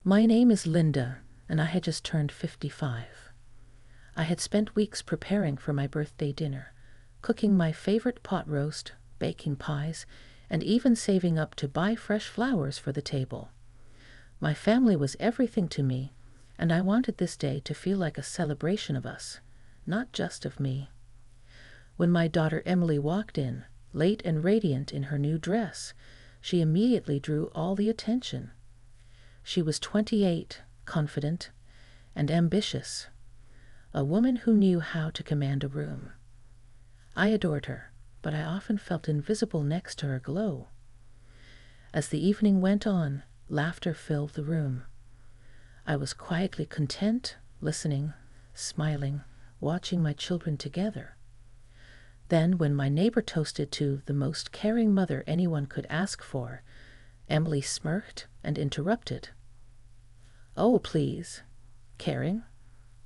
My name is Linda, and I had just turned 55. I had spent weeks preparing for my birthday dinner, cooking my favorite pot roast, baking pies, and even saving up to buy fresh flowers for the table. My family was everything to me, and I wanted this day to feel like a celebration of us, not just of me. When my daughter Emily walked in, late and radiant in her new dress, she immediately drew all the attention. She was 28, confident, and ambitious, a woman who knew how to command a room. I adored her, but I often felt invisible next to her glow. As the evening went on, laughter filled the room. I was quietly content, listening, smiling, watching my children together. Then, when my neighbor toasted to the most caring mother anyone could ask for, Emily smirked and interrupted. "Oh, please. Caring?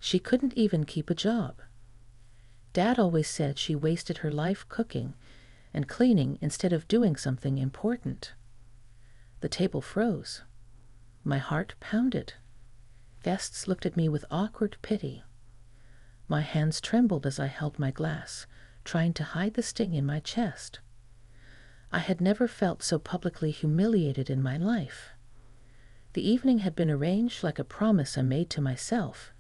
She couldn't even keep a job. Dad always said she wasted her life cooking and cleaning instead of doing something important." The table froze. My heart pounded. Guests looked at me with awkward pity. My hands trembled as I held my glass, trying to hide the sting in my chest. I had never felt so publicly humiliated in my life. The evening had been arranged like a promise I made to myself.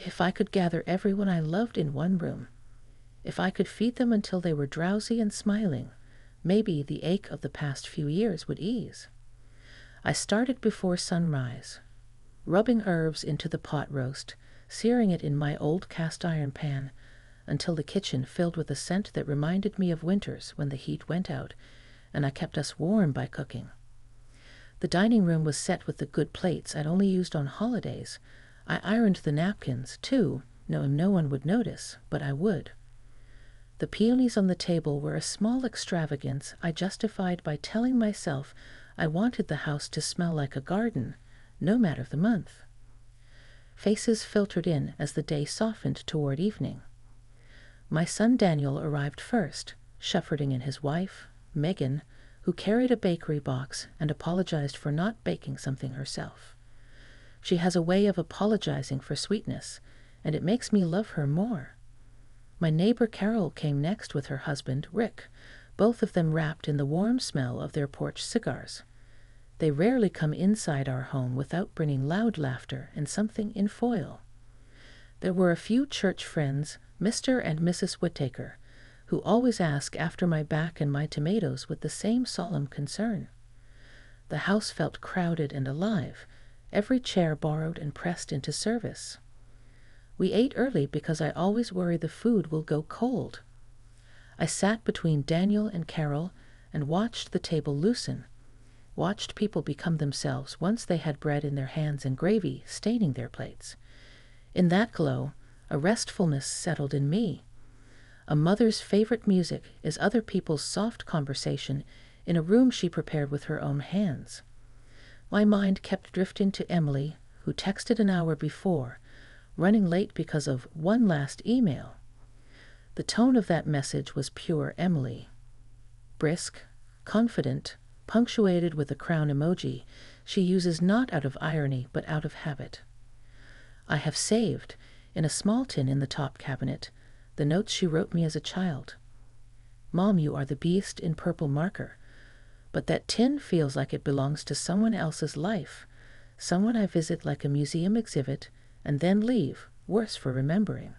If I could gather everyone I loved in one room, if I could feed them until they were drowsy and smiling, maybe the ache of the past few years would ease. I started before sunrise, rubbing herbs into the pot roast, searing it in my old cast-iron pan, until the kitchen filled with a scent that reminded me of winters when the heat went out, and I kept us warm by cooking. The dining room was set with the good plates I'd only used on holidays. I ironed the napkins, too, knowing no one would notice, but I would. The peonies on the table were a small extravagance I justified by telling myself I wanted the house to smell like a garden, no matter the month. Faces filtered in as the day softened toward evening. My son Daniel arrived first, shepherding in his wife, Megan, who carried a bakery box and apologized for not baking something herself. She has a way of apologizing for sweetness, and it makes me love her more. My neighbor Carol came next with her husband, Rick, both of them wrapped in the warm smell of their porch cigars. They rarely come inside our home without bringing loud laughter and something in foil. There were a few church friends, Mr. and Mrs. Whittaker, who always ask after my back and my tomatoes with the same solemn concern. The house felt crowded and alive, every chair borrowed and pressed into service. We ate early because I always worry the food will go cold. I sat between Daniel and Carol and watched the table loosen, watched people become themselves once they had bread in their hands and gravy staining their plates. In that glow, a restfulness settled in me. A mother's favorite music is other people's soft conversation in a room she prepared with her own hands. My mind kept drifting to Emily, who texted an hour before, running late because of one last email. The tone of that message was pure Emily. Brisk, confident, punctuated with a crown emoji she uses not out of irony but out of habit. I have saved, in a small tin in the top cabinet, the notes she wrote me as a child. "Mom, you are the beast in purple marker." But that tin feels like it belongs to someone else's life, someone I visit like a museum exhibit and then leave, worse for remembering.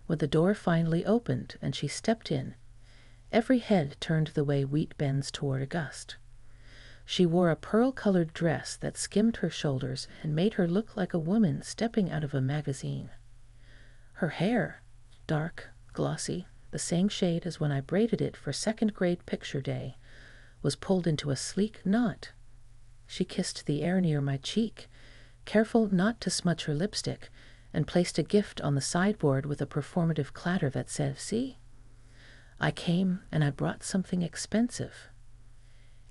When the door finally opened and she stepped in, every head turned the way wheat bends toward a gust. She wore a pearl-colored dress that skimmed her shoulders and made her look like a woman stepping out of a magazine. Her hair, dark, glossy, the same shade as when I braided it for second-grade picture day, was pulled into a sleek knot. She kissed the air near my cheek, careful not to smudge her lipstick, and placed a gift on the sideboard with a performative clatter that said, "See? I came and I brought something expensive."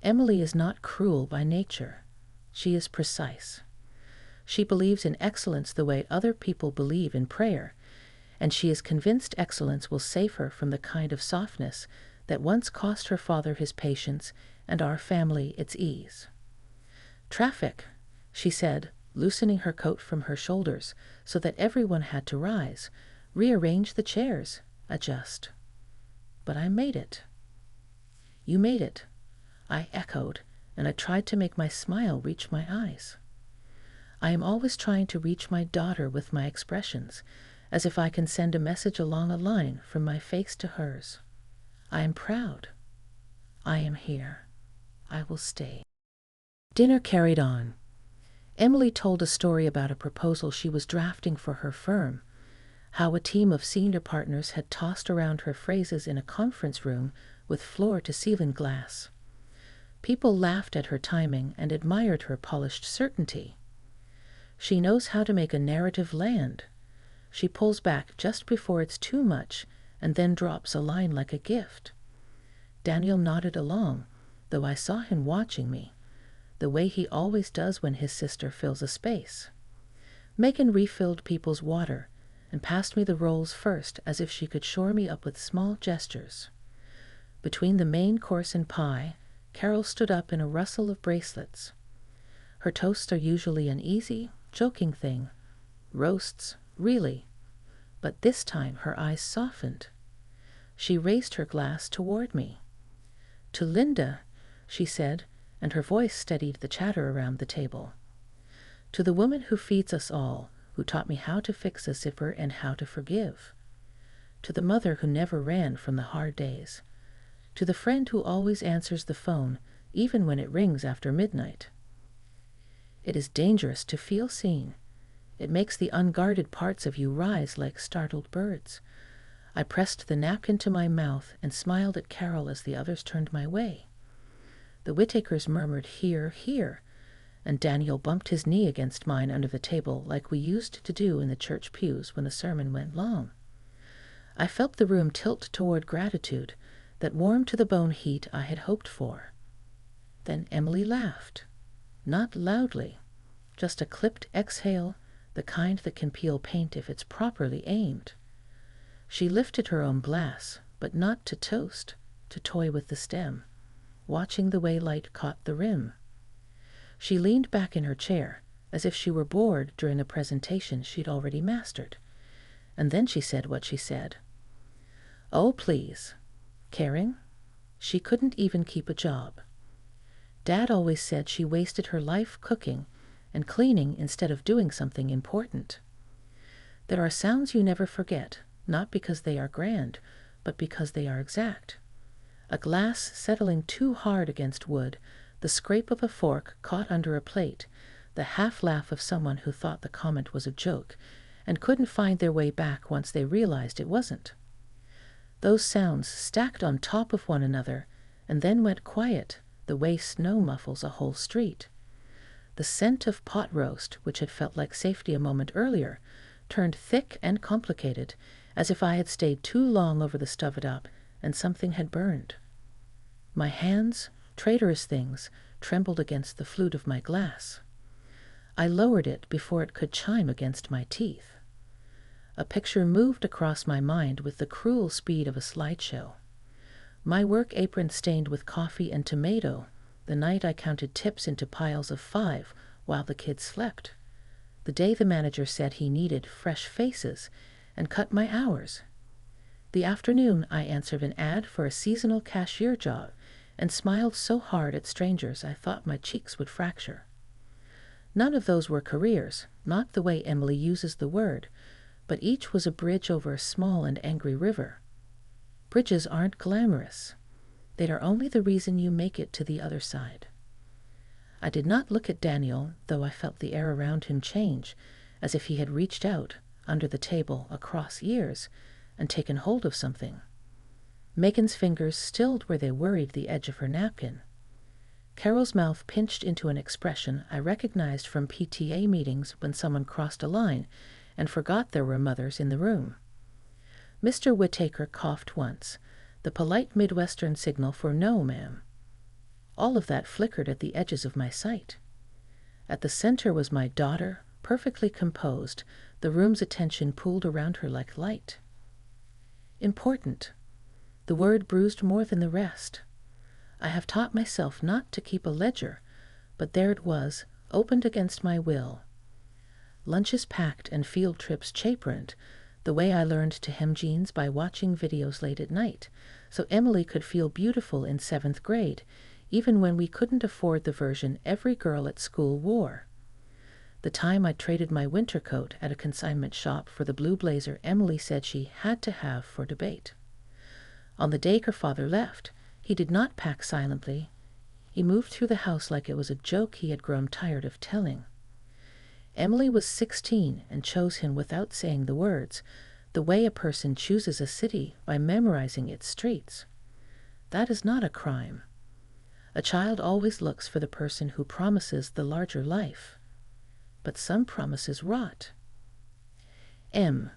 Emily is not cruel by nature. She is precise. She believes in excellence the way other people believe in prayer, and she is convinced excellence will save her from the kind of softness that once cost her father his patience and our family its ease. Traffic, she said, loosening her coat from her shoulders so that everyone had to rise, rearrange the chairs, adjust. But I made it. You made it, I echoed, and I tried to make my smile reach my eyes. I am always trying to reach my daughter with my expressions, as if I can send a message along a line from my face to hers. I am proud. I am here. I will stay. Dinner carried on. Emily told a story about a proposal she was drafting for her firm, how a team of senior partners had tossed around her phrases in a conference room with floor-to-ceiling glass. People laughed at her timing and admired her polished certainty. She knows how to make a narrative land. She pulls back just before it's too much and then drops a line like a gift. Daniel nodded along, though I saw him watching me, the way he always does when his sister fills a space. Megan refilled people's water and passed me the rolls first, as if she could shore me up with small gestures. Between the main course and pie, Carol stood up in a rustle of bracelets. Her toasts are usually an easy, joking thing. Roasts, really. But this time her eyes softened. She raised her glass toward me. "To Linda," she said, and her voice steadied the chatter around the table. "To the woman who feeds us all, who taught me how to fix a zipper and how to forgive. To the mother who never ran from the hard days. To the friend who always answers the phone, even when it rings after midnight. It is dangerous to feel seen. It makes the unguarded parts of you rise like startled birds." I pressed the napkin to my mouth and smiled at Carol as the others turned my way. The Whittakers murmured, "Hear, hear," and Daniel bumped his knee against mine under the table like we used to do in the church pews when the sermon went long. I felt the room tilt toward gratitude, that warm to the bone heat I had hoped for. Then Emily laughed. Not loudly, just a clipped exhale, the kind that can peel paint if it's properly aimed. She lifted her own glass, but not to toast, to toy with the stem, watching the way light caught the rim. She leaned back in her chair, as if she were bored during a presentation she'd already mastered. And then she said what she said. "Oh, please. Caring? She couldn't even keep a job. Dad always said she wasted her life cooking and cleaning instead of doing something important. There are sounds you never forget, not because they are grand, but because they are exact. A glass settling too hard against wood, the scrape of a fork caught under a plate, the half-laugh of someone who thought the comment was a joke and couldn't find their way back once they realized it wasn't. Those sounds stacked on top of one another and then went quiet, the way snow muffles a whole street. The scent of pot roast, which had felt like safety a moment earlier, turned thick and complicated, as if I had stayed too long over the stuff-it-up and something had burned. My hands, traitorous things, trembled against the flute of my glass. I lowered it before it could chime against my teeth. A picture moved across my mind with the cruel speed of a slideshow. My work apron stained with coffee and tomato, the night I counted tips into piles of 5 while the kids slept. The day the manager said he needed fresh faces and cut my hours. The afternoon I answered an ad for a seasonal cashier job and smiled so hard at strangers I thought my cheeks would fracture. None of those were careers, not the way Emily uses the word, but each was a bridge over a small and angry river. Bridges aren't glamorous. They are only the reason you make it to the other side. I did not look at Daniel, though I felt the air around him change, as if he had reached out, under the table, across years, and taken hold of something. Megan's fingers stilled where they worried the edge of her napkin. Carol's mouth pinched into an expression I recognized from PTA meetings when someone crossed a line and forgot there were mothers in the room. Mr. Whittaker coughed once, the polite Midwestern signal for "No, ma'am." All of that flickered at the edges of my sight. At the center was my daughter, perfectly composed, the room's attention pooled around her like light. Important. The word bruised more than the rest. I have taught myself not to keep a ledger, but there it was, opened against my will. Lunches packed and field trips chaperoned, the way I learned to hem jeans by watching videos late at night, so Emily could feel beautiful in 7th grade, even when we couldn't afford the version every girl at school wore. The time I traded my winter coat at a consignment shop for the blue blazer Emily said she had to have for debate. On the day her father left, he did not pack silently. He moved through the house like it was a joke he had grown tired of telling. Emily was 16 and chose him without saying the words, the way a person chooses a city by memorizing its streets. That is not a crime. A child always looks for the person who promises the larger life. But some promises rot. M,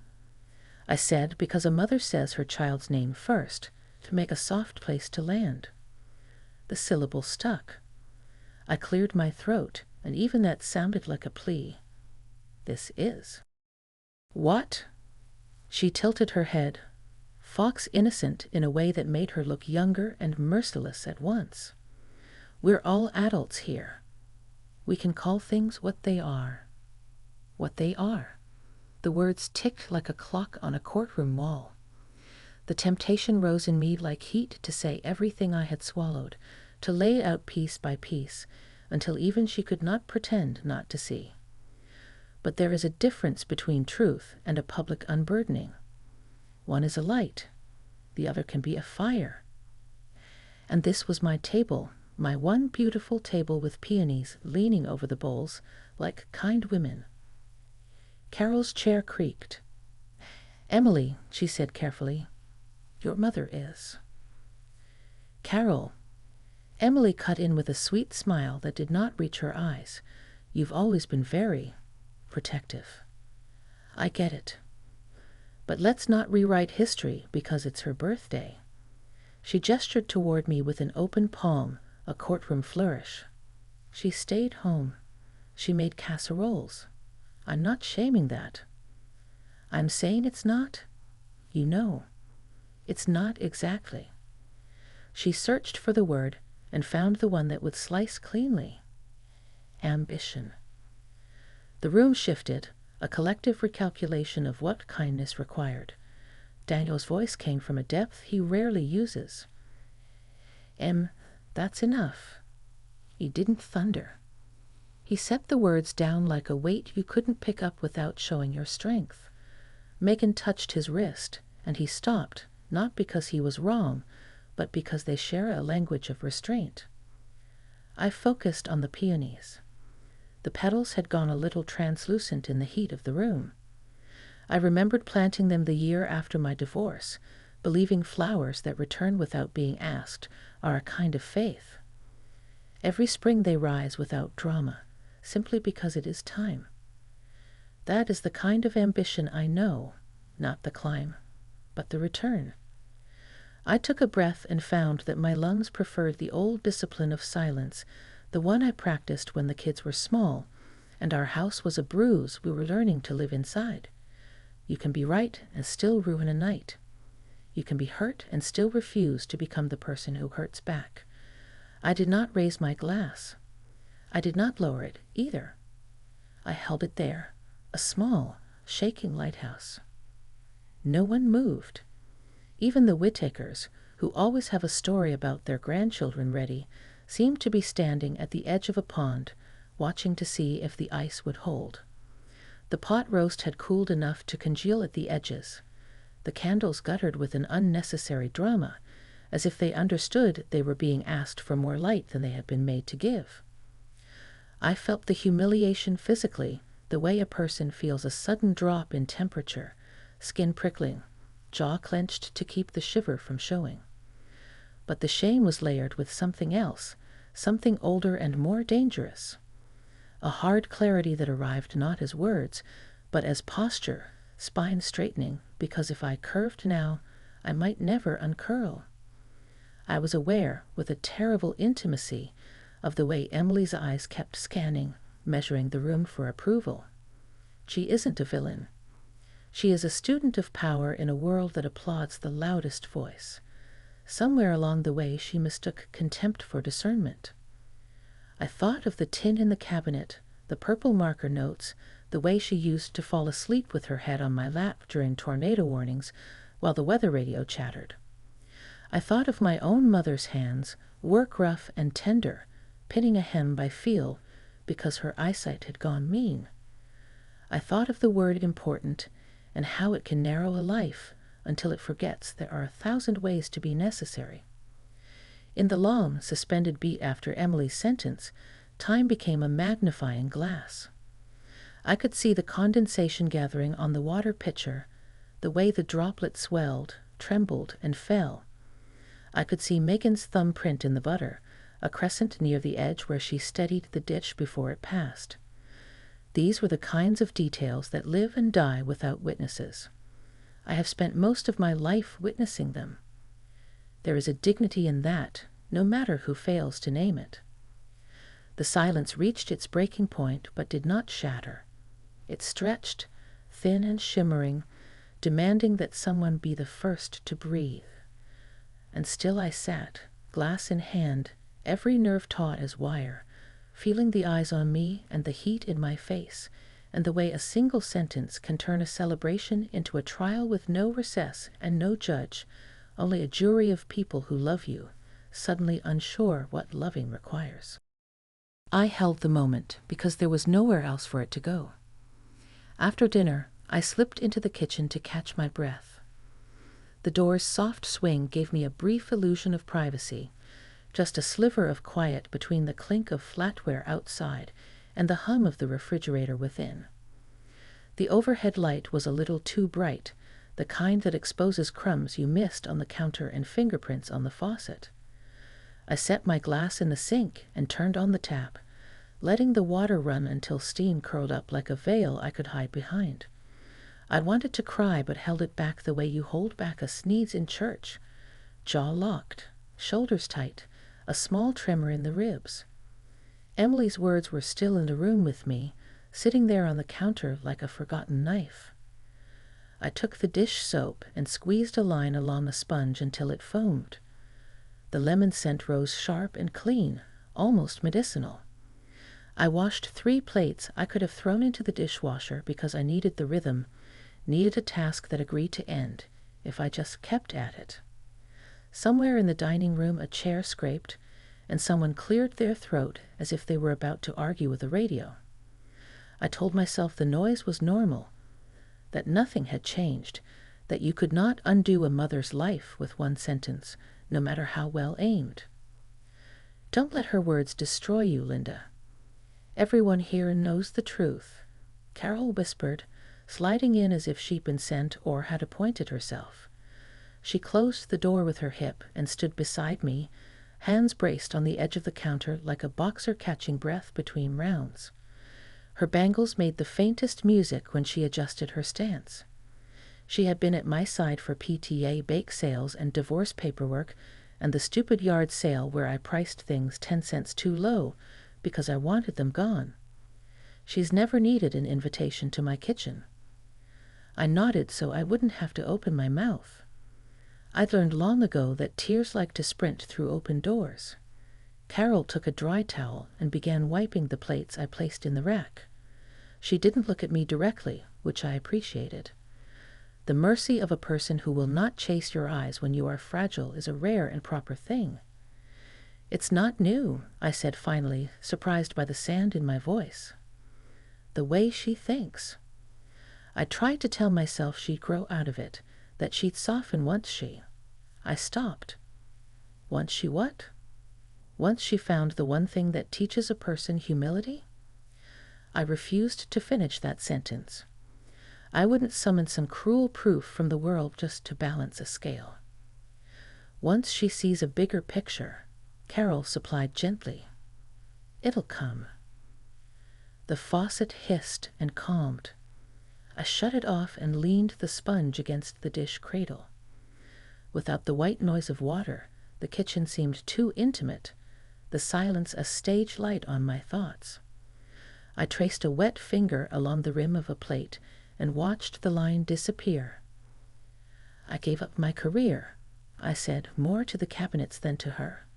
I said, because a mother says her child's name first, to make a soft place to land. The syllable stuck. I cleared my throat, and even that sounded like a plea. This is. What? She tilted her head, fox innocent in a way that made her look younger and merciless at once. We're all adults here. We can call things what they are. What they are. The words ticked like a clock on a courtroom wall. The temptation rose in me like heat to say everything I had swallowed, to lay it out piece by piece, until even she could not pretend not to see. But there is a difference between truth and a public unburdening. One is a light, the other can be a fire. And this was my table, my one beautiful table with peonies leaning over the bowls like kind women. Carol's chair creaked. Emily, she said carefully, your mother is. Carol. Emily cut in with a sweet smile that did not reach her eyes. You've always been very protective. I get it. But let's not rewrite history because it's her birthday. She gestured toward me with an open palm, a courtroom flourish. She stayed home. She made casseroles. I'm not shaming that. I'm saying it's not. You know. It's not exactly. She searched for the word and found the one that would slice cleanly. Ambition. The room shifted, a collective recalculation of what kindness required. Daniel's voice came from a depth he rarely uses. That's enough. He didn't thunder. He set the words down like a weight you couldn't pick up without showing your strength. Megan touched his wrist, and he stopped, not because he was wrong, but because they share a language of restraint. I focused on the peonies. The petals had gone a little translucent in the heat of the room. I remembered planting them the year after my divorce, believing flowers that return without being asked are a kind of faith. Every spring they rise without drama, simply because it is time. That is the kind of ambition I know, not the climb, but the return. I took a breath and found that my lungs preferred the old discipline of silence, the one I practiced when the kids were small, and our house was a bruise we were learning to live inside. You can be right and still ruin a night. You can be hurt and still refuse to become the person who hurts back. I did not raise my glass. I did not lower it either. I held it there, a small, shaking lighthouse. No one moved. Even the Whittakers, who always have a story about their grandchildren ready, seemed to be standing at the edge of a pond, watching to see if the ice would hold. The pot roast had cooled enough to congeal at the edges. The candles guttered with an unnecessary drama, as if they understood they were being asked for more light than they had been made to give. I felt the humiliation physically, the way a person feels a sudden drop in temperature, skin prickling, jaw clenched to keep the shiver from showing. But the shame was layered with something else, something older and more dangerous. A hard clarity that arrived not as words, but as posture, spine straightening, because if I curved now, I might never uncurl. I was aware, with a terrible intimacy, of the way Emily's eyes kept scanning, measuring the room for approval. She isn't a villain. She is a student of power in a world that applauds the loudest voice. Somewhere along the way she mistook contempt for discernment. I thought of the tin in the cabinet, the purple marker notes, the way she used to fall asleep with her head on my lap during tornado warnings while the weather radio chattered. I thought of my own mother's hands, work rough and tender, pinning a hem by feel because her eyesight had gone mean. I thought of the word important and how it can narrow a life until it forgets there are 1,000 ways to be necessary. In the long, suspended beat after Emily's sentence, time became a magnifying glass. I could see the condensation gathering on the water pitcher, the way the droplet swelled, trembled, and fell. I could see Megan's thumbprint in the butter, a crescent near the edge where she steadied the dish before it passed. These were the kinds of details that live and die without witnesses. I have spent most of my life witnessing them. There is a dignity in that, no matter who fails to name it. The silence reached its breaking point but did not shatter. It stretched, thin and shimmering, demanding that someone be the first to breathe. And still I sat, glass in hand, every nerve taut as wire, feeling the eyes on me and the heat in my face, and the way a single sentence can turn a celebration into a trial with no recess and no judge, only a jury of people who love you, suddenly unsure what loving requires. I held the moment because there was nowhere else for it to go. After dinner, I slipped into the kitchen to catch my breath. The door's soft swing gave me a brief illusion of privacy, just a sliver of quiet between the clink of flatware outside and the hum of the refrigerator within. The overhead light was a little too bright, the kind that exposes crumbs you missed on the counter and fingerprints on the faucet. I set my glass in the sink and turned on the tap, letting the water run until steam curled up like a veil I could hide behind. I wanted to cry but held it back the way you hold back a sneeze in church, jaw locked, shoulders tight, a small tremor in the ribs. Emily's words were still in the room with me, sitting there on the counter like a forgotten knife. I took the dish soap and squeezed a line along the sponge until it foamed. The lemon scent rose sharp and clean, almost medicinal. I washed 3 plates I could have thrown into the dishwasher because I needed the rhythm, needed a task that agreed to end, if I just kept at it. Somewhere in the dining room a chair scraped, and someone cleared their throat as if they were about to argue with the radio. I told myself the noise was normal, that nothing had changed, that you could not undo a mother's life with one sentence, no matter how well aimed. Don't let her words destroy you, Linda. Everyone here knows the truth, Carol whispered, sliding in as if she'd been sent or had appointed herself. She closed the door with her hip and stood beside me, hands braced on the edge of the counter like a boxer catching breath between rounds. Her bangles made the faintest music when she adjusted her stance. She had been at my side for PTA bake sales and divorce paperwork and the stupid yard sale where I priced things 10 cents too low because I wanted them gone. She's never needed an invitation to my kitchen. I nodded so I wouldn't have to open my mouth. I'd learned long ago that tears like to sprint through open doors. Carol took a dry towel and began wiping the plates I placed in the rack. She didn't look at me directly, which I appreciated. The mercy of a person who will not chase your eyes when you are fragile is a rare and proper thing. It's not new, I said finally, surprised by the sand in my voice. The way she thinks. I tried to tell myself she'd grow out of it, that she'd soften once I stopped. Once she what? Once she found the one thing that teaches a person humility? I refused to finish that sentence. I wouldn't summon some cruel proof from the world just to balance a scale. Once she sees a bigger picture, Carol supplied gently. It'll come. The faucet hissed and calmed. I shut it off and leaned the sponge against the dish cradle. Without the white noise of water, the kitchen seemed too intimate, the silence a stage light on my thoughts. I traced a wet finger along the rim of a plate and watched the line disappear. I gave up my career, I said, more to the cabinets than to her.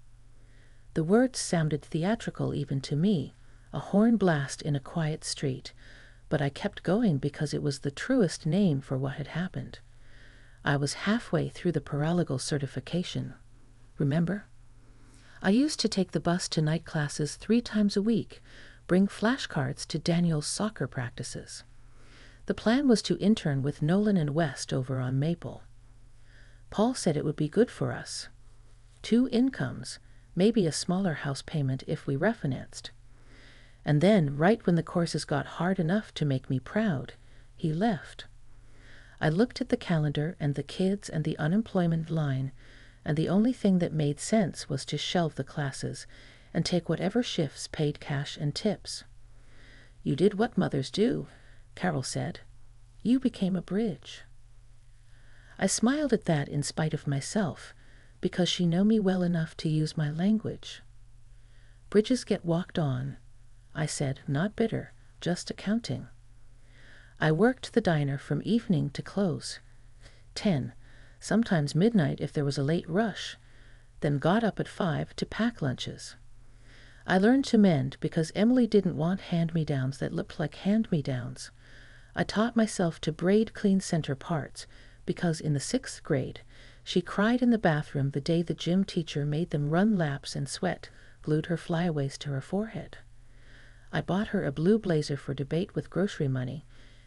The words sounded theatrical even to me, a horn blast in a quiet street, but I kept going because it was the truest name for what had happened. I was halfway through the paralegal certification. Remember? I used to take the bus to night classes 3 times a week, bring flashcards to Daniel's soccer practices. The plan was to intern with Nolan and West over on Maple. Paul said it would be good for us. 2 incomes, maybe a smaller house payment if we refinanced. And then, right when the courses got hard enough to make me proud, he left. I looked at the calendar and the kids and the unemployment line, and the only thing that made sense was to shelve the classes and take whatever shifts paid cash and tips. You did what mothers do, Carol said. You became a bridge. I smiled at that in spite of myself, because she knew me well enough to use my language. Bridges get walked on, I said, not bitter, just accounting. I worked the diner from evening to close, 10, sometimes midnight if there was a late rush, then got up at 5 to pack lunches. I learned to mend because Emily didn't want hand-me-downs that looked like hand-me-downs. I taught myself to braid clean center parts because in the 6th grade, she cried in the bathroom the day the gym teacher made them run laps and sweat glued her flyaways to her forehead. I bought her a blue blazer for debate with grocery money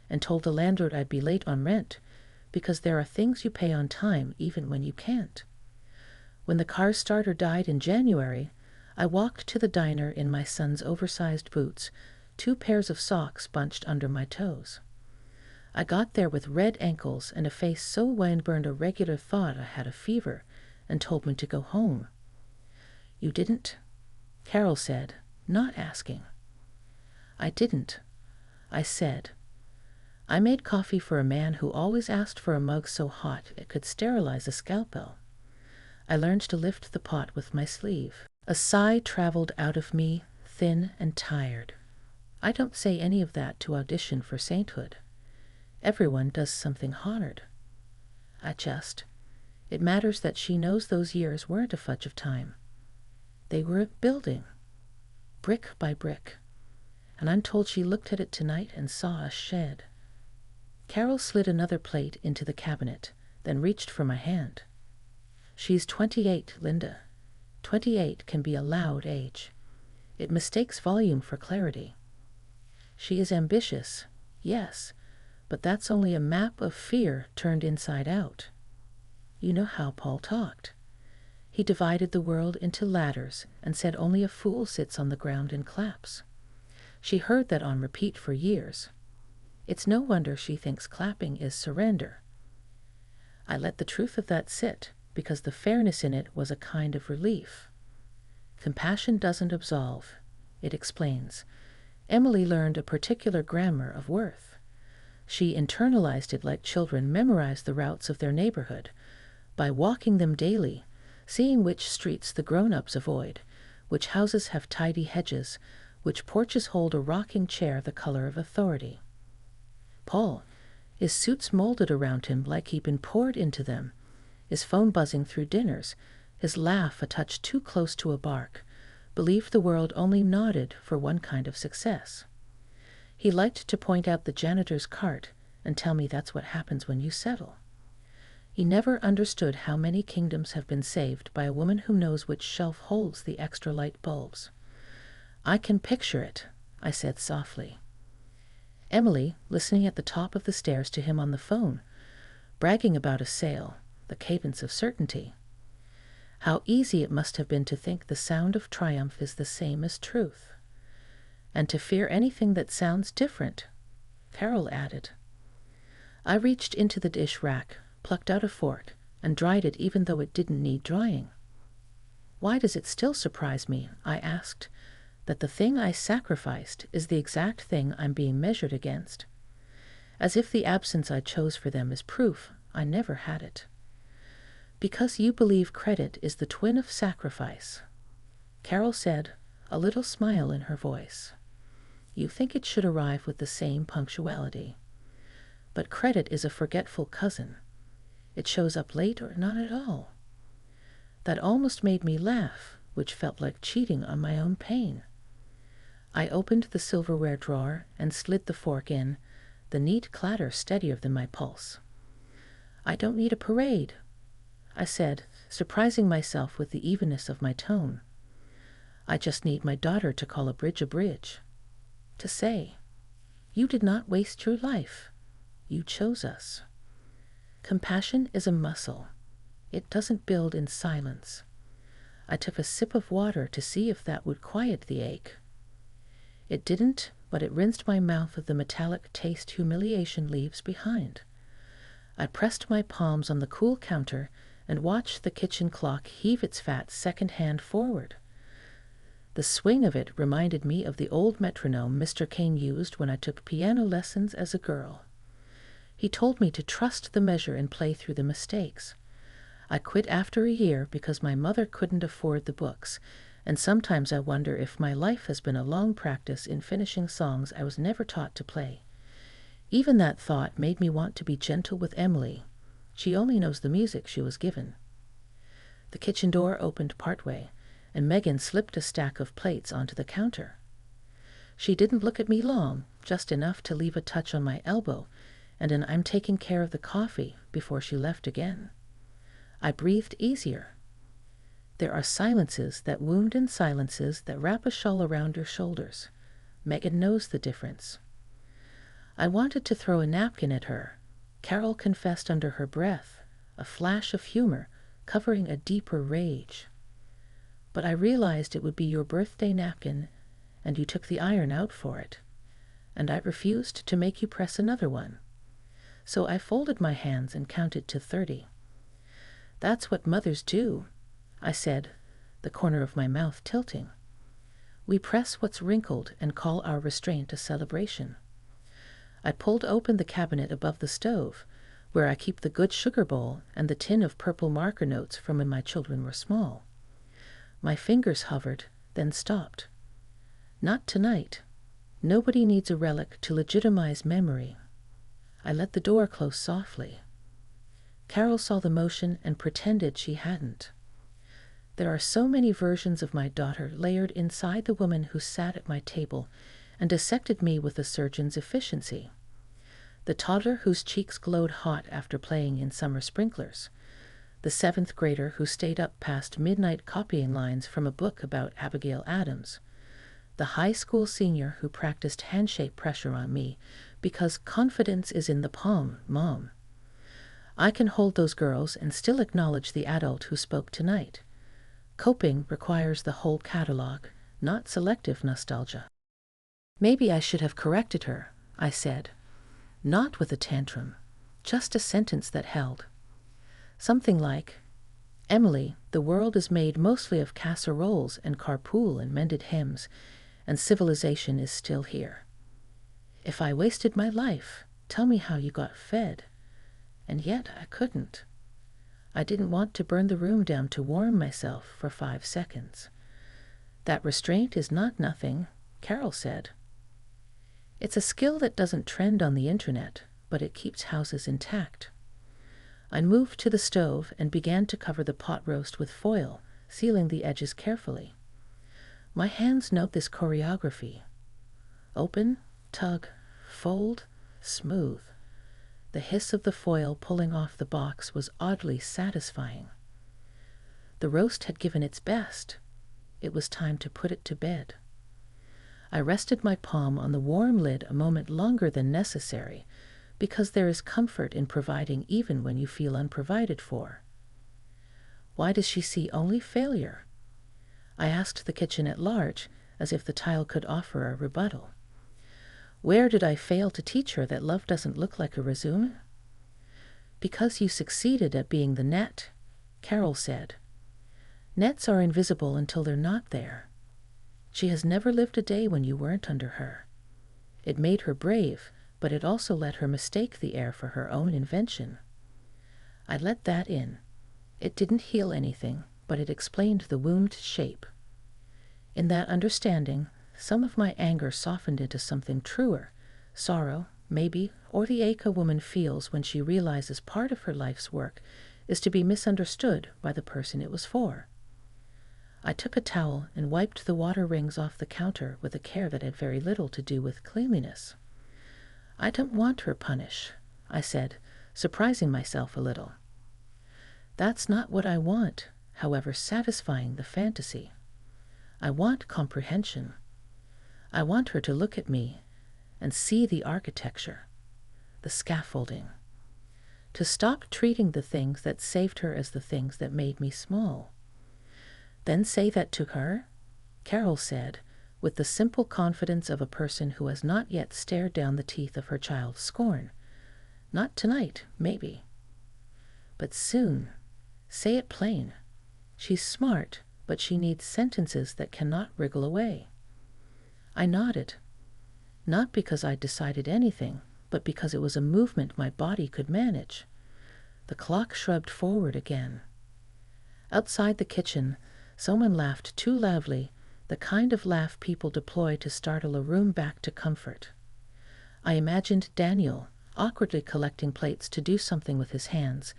and told the landlord I'd be late on rent because there are things you pay on time even when you can't. When the car's starter died in January, I walked to the diner in my son's oversized boots, 2 pairs of socks bunched under my toes. I got there with red ankles and a face so windburned a regular thought I had a fever and told me to go home. You didn't? Carol said, not asking. I didn't. I said. I made coffee for a man who always asked for a mug so hot it could sterilize a scalpel. I learned to lift the pot with my sleeve. A sigh traveled out of me, thin and tired. I don't say any of that to audition for sainthood. Everyone does something hard. It matters that she knows those years weren't a fudge of time. They were building, brick by brick, and I'm told she looked at it tonight and saw a shed. Carol slid another plate into the cabinet, then reached for my hand. She's 28, Linda. 28 can be a loud age. It mistakes volume for clarity. She is ambitious, yes, but that's only a map of fear turned inside out. You know how Paul talked. He divided the world into ladders and said only a fool sits on the ground and claps. She heard that on repeat for years. It's no wonder she thinks clapping is surrender. I let the truth of that sit, because the fairness in it was a kind of relief. Compassion doesn't absolve, it explains. Emily learned a particular grammar of worth. She internalized it like children memorize the routes of their neighborhood, by walking them daily, seeing which streets the grown-ups avoid, which houses have tidy hedges, which porches hold a rocking chair the color of authority. Paul, his suits molded around him like he'd been poured into them, his phone buzzing through dinners, his laugh a touch too close to a bark, believed the world only nodded for one kind of success. He liked to point out the janitor's cart and tell me that's what happens when you settle. He never understood how many kingdoms have been saved by a woman who knows which shelf holds the extra light bulbs. I can picture it, I said softly. Emily, listening at the top of the stairs to him on the phone, bragging about a sale, the cadence of certainty. How easy it must have been to think the sound of triumph is the same as truth, and to fear anything that sounds different, Carol added. I reached into the dish rack, plucked out a fork, and dried it even though it didn't need drying. Why does it still surprise me, I asked, that the thing I sacrificed is the exact thing I'm being measured against? As if the absence I chose for them is proof I never had it. Because you believe credit is the twin of sacrifice, Carol said, a little smile in her voice. You think it should arrive with the same punctuality. But credit is a forgetful cousin. It shows up late or not at all. That almost made me laugh which felt like cheating on my own pain. I opened the silverware drawer and slid the fork in, the neat clatter steadier than my pulse. "I don't need a parade," I said, surprising myself with the evenness of my tone. "I just need my daughter to call a bridge, to say, 'You did not waste your life. You chose us.' Compassion is a muscle. It doesn't build in silence." I took a sip of water to see if that would quiet the ache. It didn't, but it rinsed my mouth of the metallic taste humiliation leaves behind. I pressed my palms on the cool counter and watched the kitchen clock heave its fat second hand forward. The swing of it reminded me of the old metronome Mr. Kane used when I took piano lessons as a girl. He told me to trust the measure and play through the mistakes. I quit after a year because my mother couldn't afford the books, and sometimes I wonder if my life has been a long practice in finishing songs I was never taught to play. Even that thought made me want to be gentle with Emily. She only knows the music she was given. The kitchen door opened partway, and Megan slipped a stack of plates onto the counter. She didn't look at me long, just enough to leave a touch on my elbow, and an "I'm taking care of the coffee" before she left again. I breathed easier. There are silences that wound and silences that wrap a shawl around your shoulders. Megan knows the difference. I wanted to throw a napkin at her. Carol confessed under her breath, a flash of humor covering a deeper rage. But I realized it would be your birthday napkin, and you took the iron out for it, and I refused to make you press another one. So I folded my hands and counted to 30. "That's what mothers do," I said, the corner of my mouth tilting. "We press what's wrinkled and call our restraint a celebration." I pulled open the cabinet above the stove, where I keep the good sugar bowl and the tin of purple marker notes from when my children were small. My fingers hovered, then stopped. Not tonight. Nobody needs a relic to legitimize memory. I let the door close softly. Carol saw the motion and pretended she hadn't. There are so many versions of my daughter layered inside the woman who sat at my table and dissected me with a surgeon's efficiency. The toddler whose cheeks glowed hot after playing in summer sprinklers. The 7th grader who stayed up past midnight copying lines from a book about Abigail Adams. The high school senior who practiced handshake pressure on me because confidence is in the palm, Mom. I can hold those girls and still acknowledge the adult who spoke tonight. Coping requires the whole catalog, not selective nostalgia. Maybe I should have corrected her, I said. Not with a tantrum, just a sentence that held. Something like, "Emily, the world is made mostly of casseroles and carpool and mended hymns, and civilization is still here. If I wasted my life, tell me how you got fed." And yet I couldn't. I didn't want to burn the room down to warm myself for 5 seconds. "That restraint is not nothing," Carol said. "It's a skill that doesn't trend on the internet, but it keeps houses intact." I moved to the stove and began to cover the pot roast with foil, sealing the edges carefully. My hands note this choreography. Open, tug, fold, smooth. The hiss of the foil pulling off the box was oddly satisfying. The roast had given its best. It was time to put it to bed. I rested my palm on the warm lid a moment longer than necessary, because there is comfort in providing even when you feel unprovided for. Why does she see only failure? I asked the kitchen at large, as if the tile could offer a rebuttal. Where did I fail to teach her that love doesn't look like a resume? "Because you succeeded at being the net," Carol said. "Nets are invisible until they're not there. She has never lived a day when you weren't under her. It made her brave, but it also let her mistake the air for her own invention." I let that in. It didn't heal anything, but it explained the wound's shape. In that understanding, some of my anger softened into something truer, sorrow, maybe, or the ache a woman feels when she realizes part of her life's work is to be misunderstood by the person it was for. I took a towel and wiped the water rings off the counter with a care that had very little to do with cleanliness. "I don't want her punished," I said, surprising myself a little. "That's not what I want, however satisfying the fantasy. I want comprehension. I want her to look at me and see the architecture, the scaffolding, to stop treating the things that saved her as the things that made me small. Then say that to her?" Carol said, with the simple confidence of a person who has not yet stared down the teeth of her child's scorn. "Not tonight, maybe. But soon. Say it plain. She's smart, but she needs sentences that cannot wriggle away." I nodded, not because I'd decided anything, but because it was a movement my body could manage. The clock shrugged forward again. Outside the kitchen, someone laughed too loudly, the kind of laugh people deploy to startle a room back to comfort. I imagined Daniel awkwardly collecting plates to do something with his hands,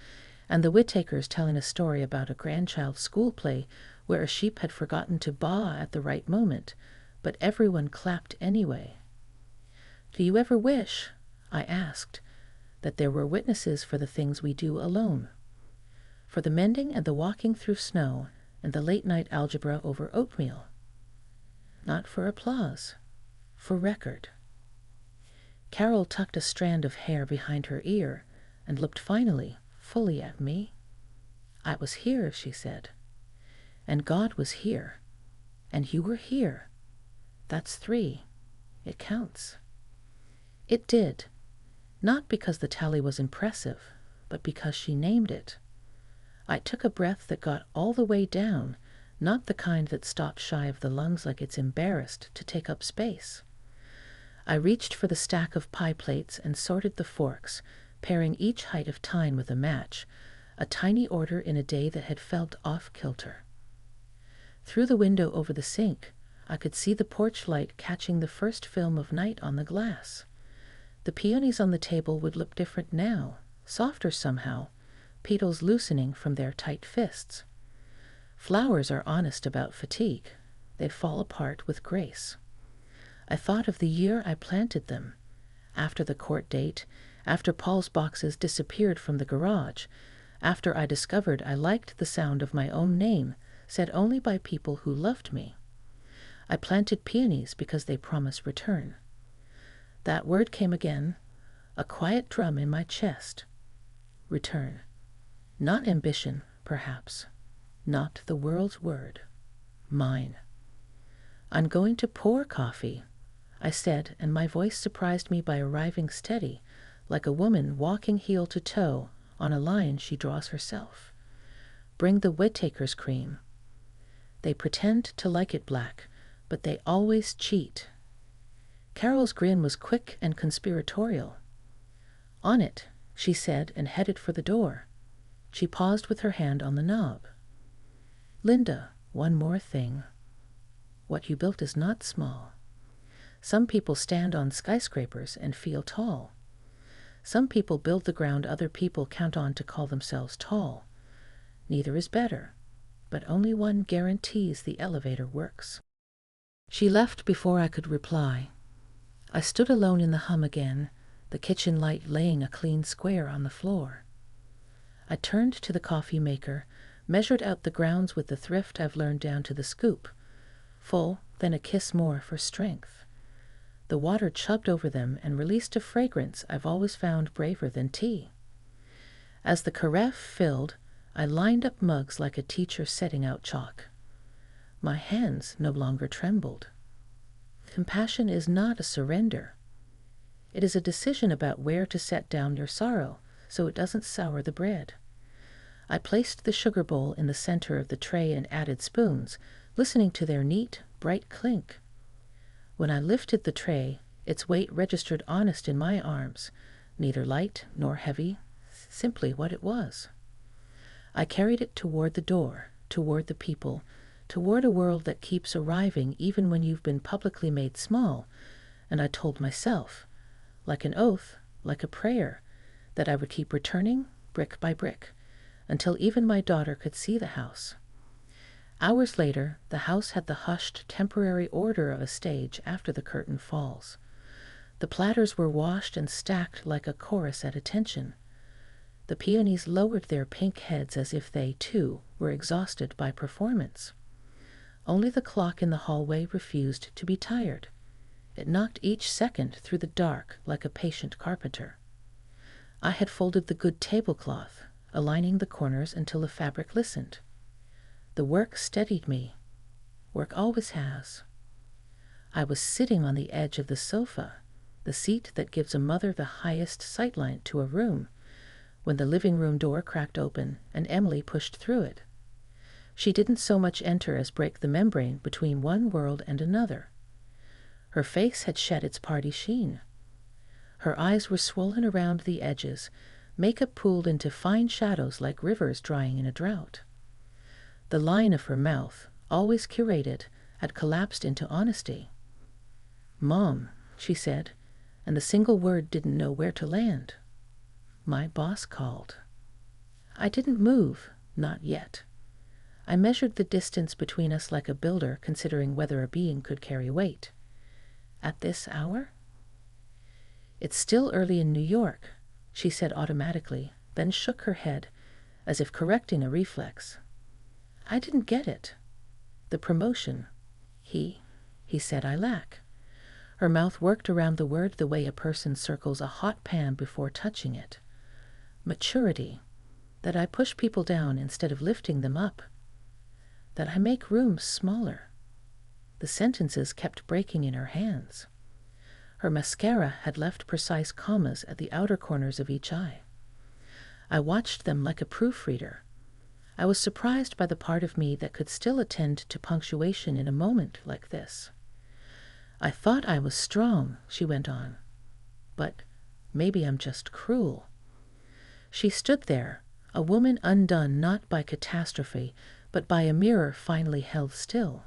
and the Whittakers telling a story about a grandchild's school play where a sheep had forgotten to baa at the right moment, but everyone clapped anyway. "Do you ever wish," I asked, "that there were witnesses for the things we do alone? For the mending and the walking through snow and the late-night algebra over oatmeal? Not for applause, for record." Carol tucked a strand of hair behind her ear and looked finally, fully at me. "I was here," she said. "And God was here. And you were here. That's 3. It counts." It did, not because the tally was impressive, but because she named it. I took a breath that got all the way down, not the kind that stops shy of the lungs like it's embarrassed to take up space. I reached for the stack of pie plates and sorted the forks, pairing each height of tine with a match, a tiny order in a day that had felt off-kilter. Through the window over the sink, I could see the porch light catching the first film of night on the glass. The peonies on the table would look different now, softer somehow, petals loosening from their tight fists. Flowers are honest about fatigue. They fall apart with grace. I thought of the year I planted them, after the court date, after Paul's boxes disappeared from the garage, after I discovered I liked the sound of my own name, said only by people who loved me. I planted peonies because they promise return. That word came again, a quiet drum in my chest. Return. Not ambition, perhaps. Not the world's word. Mine. "I'm going to pour coffee," I said, and my voice surprised me by arriving steady, like a woman walking heel to toe on a line she draws herself. "Bring the Whittakers cream. They pretend to like it black, but they always cheat." Carol's grin was quick and conspiratorial. "On it," she said, and headed for the door. She paused with her hand on the knob. "Linda, one more thing. What you built is not small. Some people stand on skyscrapers and feel tall. Some people build the ground other people count on to call themselves tall. Neither is better, but only one guarantees the elevator works." She left before I could reply. I stood alone in the hum again, the kitchen light laying a clean square on the floor. I turned to the coffee maker, measured out the grounds with the thrift I've learned down to the scoop, full, then a kiss more for strength. The water chubbed over them and released a fragrance I've always found braver than tea. As the carafe filled, I lined up mugs like a teacher setting out chalk. My hands no longer trembled. Compassion is not a surrender. It is a decision about where to set down your sorrow so it doesn't sour the bread. I placed the sugar bowl in the center of the tray and added spoons, listening to their neat, bright clink. When I lifted the tray, its weight registered honest in my arms, neither light nor heavy, simply what it was. I carried it toward the door, toward the people, toward a world that keeps arriving even when you've been publicly made small, and I told myself, like an oath, like a prayer, that I would keep returning, brick by brick, until even my daughter could see the house. Hours later, the house had the hushed, temporary order of a stage after the curtain falls. The platters were washed and stacked like a chorus at attention. The peonies lowered their pink heads as if they, too, were exhausted by performance. Only the clock in the hallway refused to be tired. It knocked each second through the dark like a patient carpenter. I had folded the good tablecloth, aligning the corners until the fabric listened. The work steadied me. Work always has. I was sitting on the edge of the sofa, the seat that gives a mother the highest sightline to a room, when the living room door cracked open and Emily pushed through it. She didn't so much enter as break the membrane between one world and another. Her face had shed its party sheen. Her eyes were swollen around the edges, makeup pooled into fine shadows like rivers drying in a drought. The line of her mouth, always curated, had collapsed into honesty. "Mom," she said, and the single word didn't know where to land. My boss called. I didn't move, not yet. I measured the distance between us like a builder considering whether a being could carry weight. At this hour? "It's still early in New York," she said automatically, then shook her head, as if correcting a reflex. I didn't get it. The promotion. He said I lack. Her mouth worked around the word the way a person circles a hot pan before touching it. Maturity. That I push people down instead of lifting them up. That I make rooms smaller. The sentences kept breaking in her hands. Her mascara had left precise commas at the outer corners of each eye. I watched them like a proofreader. I was surprised by the part of me that could still attend to punctuation in a moment like this. "I thought I was strong," she went on. "But maybe I'm just cruel." She stood there, a woman undone not by catastrophe, but by a mirror finally held still.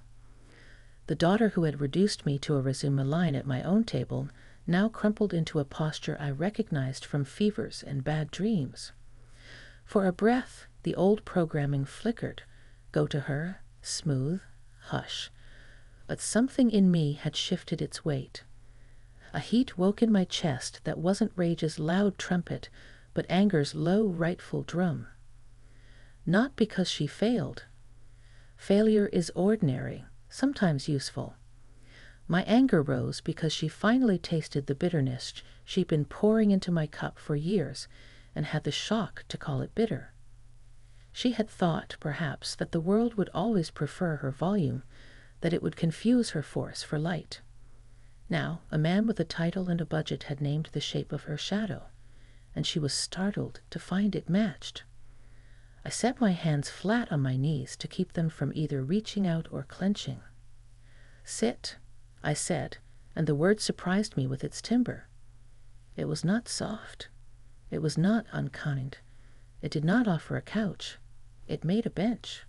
The daughter who had reduced me to a resume line at my own table now crumpled into a posture I recognized from fevers and bad dreams. For a breath, the old programming flickered. Go to her, smooth, hush. But something in me had shifted its weight. A heat woke in my chest that wasn't rage's loud trumpet, but anger's low, rightful drum. Not because she failed. Failure is ordinary, sometimes useful. My anger rose because she finally tasted the bitterness she'd been pouring into my cup for years and had the shock to call it bitter. She had thought, perhaps, that the world would always prefer her volume, that it would confuse her force for light. Now, a man with a title and a budget had named the shape of her shadow, and she was startled to find it matched. I set my hands flat on my knees to keep them from either reaching out or clenching. "Sit," I said, and the word surprised me with its timbre. It was not soft. It was not unkind. It did not offer a couch. It made a bench.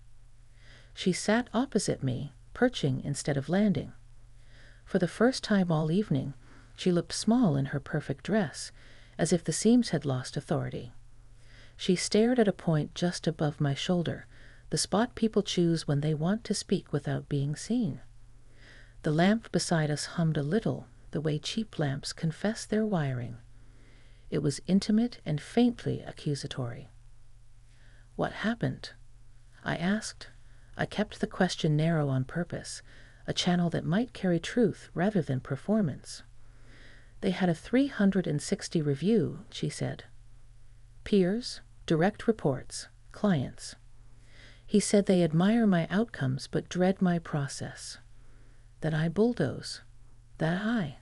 She sat opposite me, perching instead of landing. For the first time all evening, she looked small in her perfect dress, as if the seams had lost authority. She stared at a point just above my shoulder, the spot people choose when they want to speak without being seen. The lamp beside us hummed a little, the way cheap lamps confess their wiring. It was intimate and faintly accusatory. "What happened?" I asked. I kept the question narrow on purpose, a channel that might carry truth rather than performance. "They had a 360 review," she said. "Peers, direct reports, clients. He said they admire my outcomes but dread my process. That I bulldoze. That I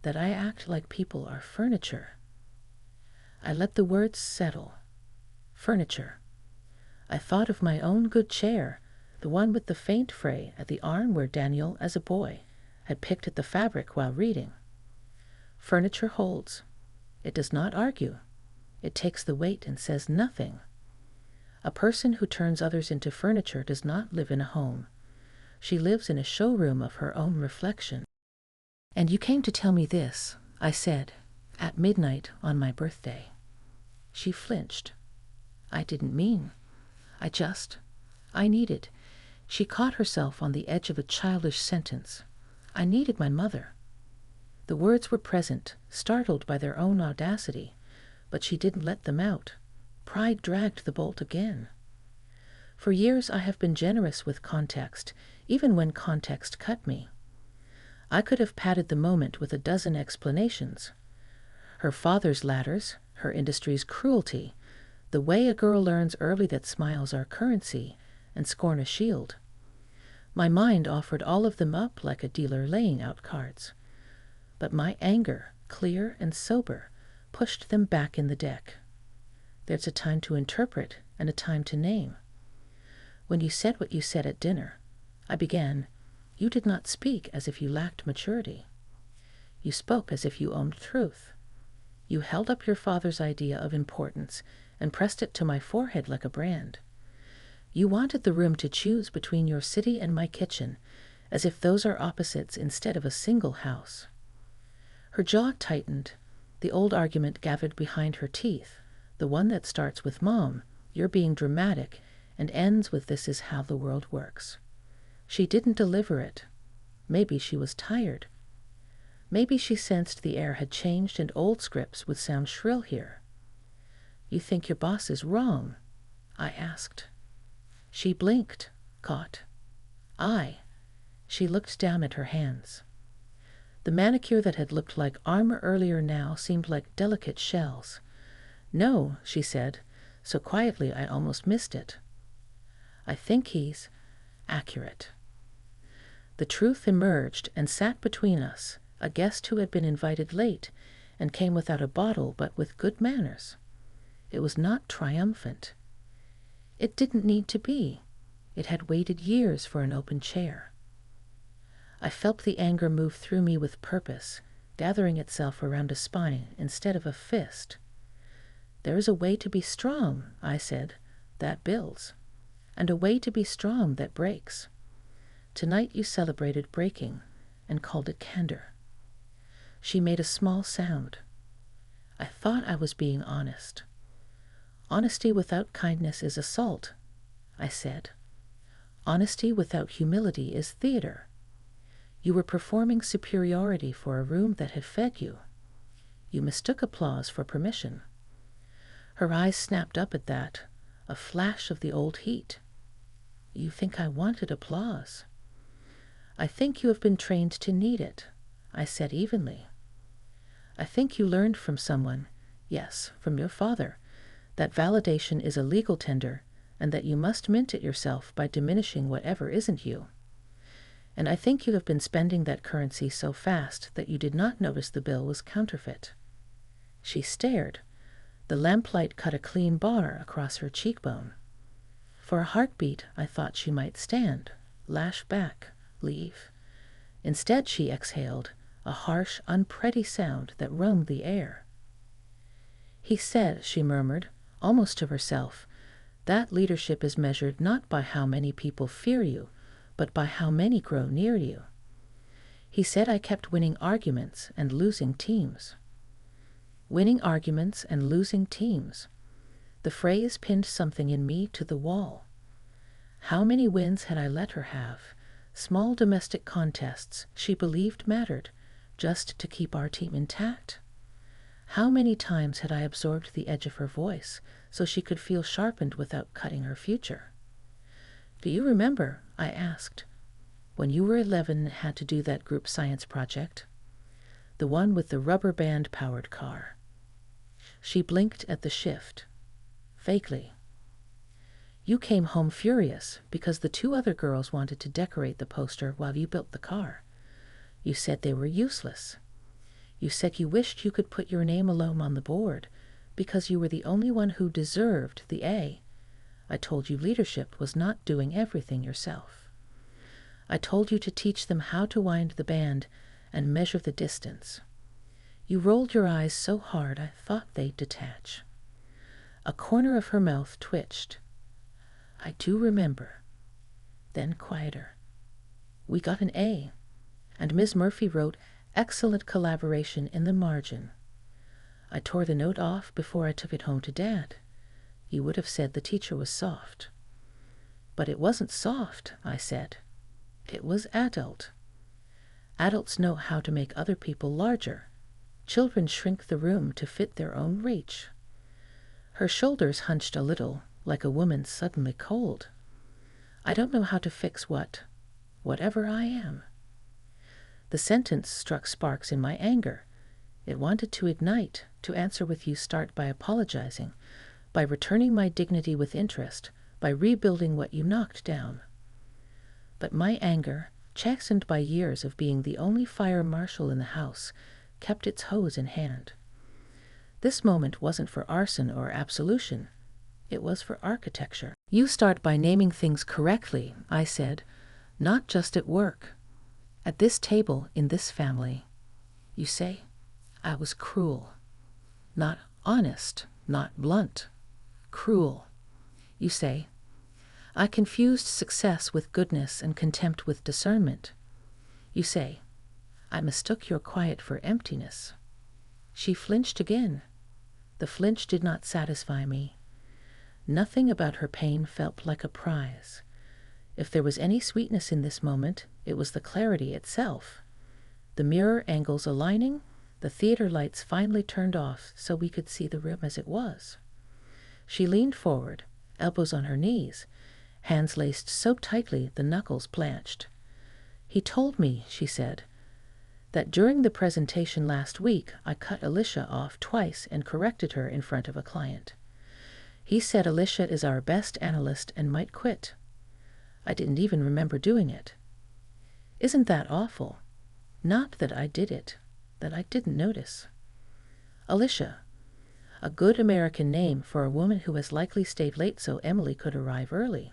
act like people are furniture." I let the words settle. Furniture. I thought of my own good chair, the one with the faint fray at the arm where Daniel, as a boy, had picked at the fabric while reading. Furniture holds. It does not argue. It takes the weight and says nothing. A person who turns others into furniture does not live in a home. She lives in a showroom of her own reflection. "And you came to tell me this," I said, "at midnight on my birthday." She flinched. "I didn't mean. I needed. She caught herself on the edge of a childish sentence. I needed my mother. The words were present, startled by their own audacity, but she didn't let them out. Pride dragged the bolt again. For years I have been generous with context, even when context cut me. I could have padded the moment with a dozen explanations. Her father's ladders, her industry's cruelty, the way a girl learns early that smiles are currency, and scorn a shield. My mind offered all of them up like a dealer laying out cards. But my anger, clear and sober, pushed them back in the deck. There's a time to interpret and a time to name. When you said what you said at dinner, I began, you did not speak as if you lacked maturity. You spoke as if you owned truth. You held up your father's idea of importance and pressed it to my forehead like a brand. You wanted the room to choose between your city and my kitchen, as if those are opposites instead of a single house. Her jaw tightened. The old argument gathered behind her teeth, the one that starts with "Mom, you're being dramatic," and ends with "This is how the world works." She didn't deliver it. Maybe she was tired. Maybe she sensed the air had changed and old scripts would sound shrill here. "You think your boss is wrong?" I asked. She blinked, caught. She looked down at her hands. The manicure that had looked like armor earlier now seemed like delicate shells. "No," she said, so quietly I almost missed it. "I think he's accurate." The truth emerged and sat between us, a guest who had been invited late and came without a bottle but with good manners. It was not triumphant. It didn't need to be. It had waited years for an open chair. I felt the anger move through me with purpose, gathering itself around a spine instead of a fist. "There is a way to be strong," I said, "that builds, and a way to be strong that breaks. Tonight you celebrated breaking and called it candor." She made a small sound. I thought I was being honest. "Honesty without kindness is assault," I said. "Honesty without humility is theater. You were performing superiority for a room that had fed you. You mistook applause for permission." Her eyes snapped up at that, a flash of the old heat. "You think I wanted applause?" "I think you have been trained to need it," I said evenly. "I think you learned from someone, yes, from your father, that validation is a legal tender and that you must mint it yourself by diminishing whatever isn't you. And I think you have been spending that currency so fast that you did not notice the bill was counterfeit." She stared. The lamplight cut a clean bar across her cheekbone. For a heartbeat, I thought she might stand, lash back, leave. Instead, she exhaled, a harsh, unpretty sound that roamed the air. "He said," she murmured, almost to herself, "that leadership is measured not by how many people fear you, but by how many grow near you. He said I kept winning arguments and losing teams." Winning arguments and losing teams. The phrase pinned something in me to the wall. How many wins had I let her have? Small domestic contests she believed mattered, just to keep our team intact. How many times had I absorbed the edge of her voice so she could feel sharpened without cutting her future? "Do you remember," I asked, "when you were 11 and had to do that group science project? The one with the rubber band-powered car?" She blinked at the shift. Vaguely. "You came home furious because the 2 other girls wanted to decorate the poster while you built the car. You said they were useless. You said you wished you could put your name alone on the board because you were the only one who deserved the A. I told you leadership was not doing everything yourself. I told you to teach them how to wind the band and measure the distance. You rolled your eyes so hard I thought they'd detach." A corner of her mouth twitched. "I do remember." Then quieter. "We got an A, and Ms. Murphy wrote 'excellent collaboration' in the margin. I tore the note off before I took it home to Dad. You would have said the teacher was soft." But it wasn't soft, I said. It was adult. Adults know how to make other people larger. Children shrink the room to fit their own reach. Her shoulders hunched a little, like a woman suddenly cold. I don't know how to fix whatever I am. The sentence struck sparks in my anger. It wanted to ignite, to answer with you start by apologizing, by returning my dignity with interest, by rebuilding what you knocked down. But my anger, chastened by years of being the only fire marshal in the house, kept its hose in hand. This moment wasn't for arson or absolution. It was for architecture. You start by naming things correctly, I said, not just at work. At this table, in this family. You say, I was cruel. Not honest, not blunt. Cruel. You say, I confused success with goodness and contempt with discernment. You say, I mistook your quiet for emptiness. She flinched again. The flinch did not satisfy me. Nothing about her pain felt like a prize. If there was any sweetness in this moment, it was the clarity itself. The mirror angles aligning, the theater lights finally turned off so we could see the room as it was. She leaned forward, elbows on her knees, hands laced so tightly the knuckles blanched. He told me, she said, that during the presentation last week I cut Alicia off twice and corrected her in front of a client. He said Alicia is our best analyst and might quit. I didn't even remember doing it. Isn't that awful? Not that I did it, that I didn't notice. Alicia, a good American name for a woman who has likely stayed late so Emily could arrive early.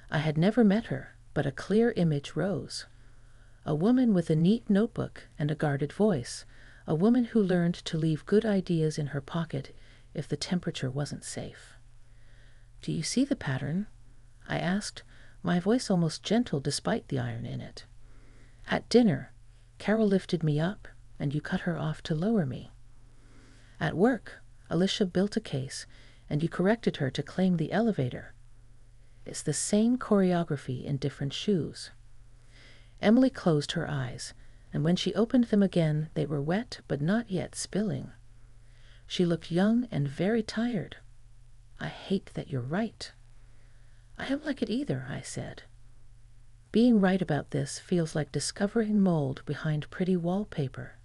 I had never met her, but a clear image rose. A woman with a neat notebook and a guarded voice, a woman who learned to leave good ideas in her pocket if the temperature wasn't safe. Do you see the pattern? I asked, my voice almost gentle despite the iron in it. At dinner, Carol lifted me up, and you cut her off to lower me. At work, Alicia built a case, and you corrected her to claim the elevator. It's the same choreography in different shoes. Emily closed her eyes, and when she opened them again, they were wet but not yet spilling. She looked young and very tired. I hate that you're right. I don't like it either, I said. Being right about this feels like discovering mold behind pretty wallpaper.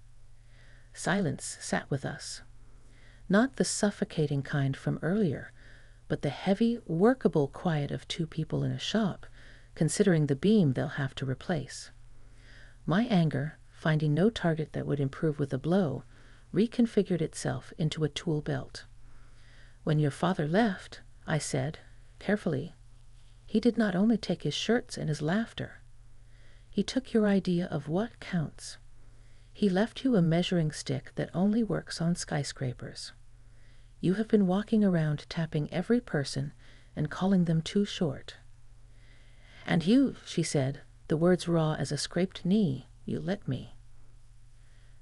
Silence sat with us. Not the suffocating kind from earlier, but the heavy, workable quiet of two people in a shop, considering the beam they'll have to replace. My anger, finding no target that would improve with a blow, reconfigured itself into a tool belt. When your father left, I said, carefully, he did not only take his shirts and his laughter. He took your idea of what counts. He left you a measuring stick that only works on skyscrapers. You have been walking around tapping every person and calling them too short. And you, she said, the words raw as a scraped knee, you let me.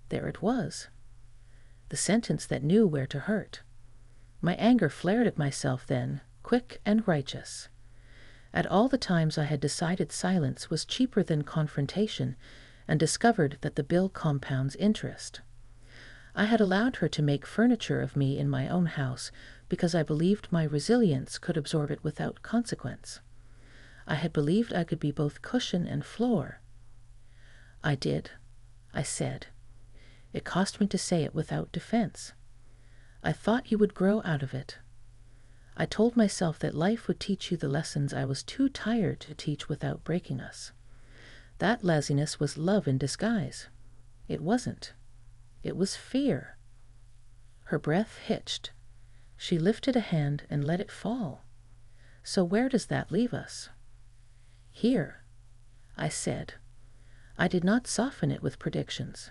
There it was. The sentence that knew where to hurt. My anger flared at myself then, quick and righteous. At all the times I had decided silence was cheaper than confrontation and discovered that the bill compounds interest. I had allowed her to make furniture of me in my own house because I believed my resilience could absorb it without consequence. I had believed I could be both cushion and floor. I did. I said. It cost me to say it without defense. I thought you would grow out of it. I told myself that life would teach you the lessons I was too tired to teach without breaking us. That laziness was love in disguise. It wasn't. It was fear. Her breath hitched. She lifted a hand and let it fall. So where does that leave us? Here, I said. I did not soften it with predictions.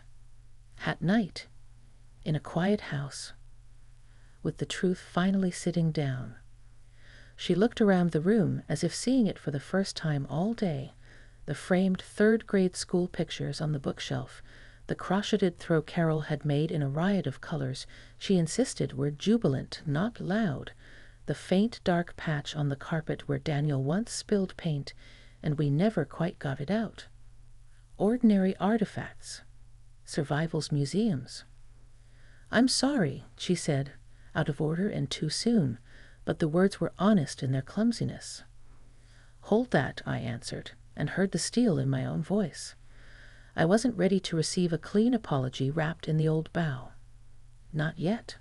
At night, in a quiet house, with the truth finally sitting down. She looked around the room as if seeing it for the first time all day, the framed third-grade school pictures on the bookshelf, the crocheted throw Carol had made in a riot of colors she insisted were jubilant, not loud, the faint dark patch on the carpet where Daniel once spilled paint and we never quite got it out. Ordinary artifacts. Survival's museums. "I'm sorry," she said, out of order and too soon, but the words were honest in their clumsiness. "Hold that," I answered, and heard the steel in my own voice. I wasn't ready to receive a clean apology wrapped in the old bow. Not yet.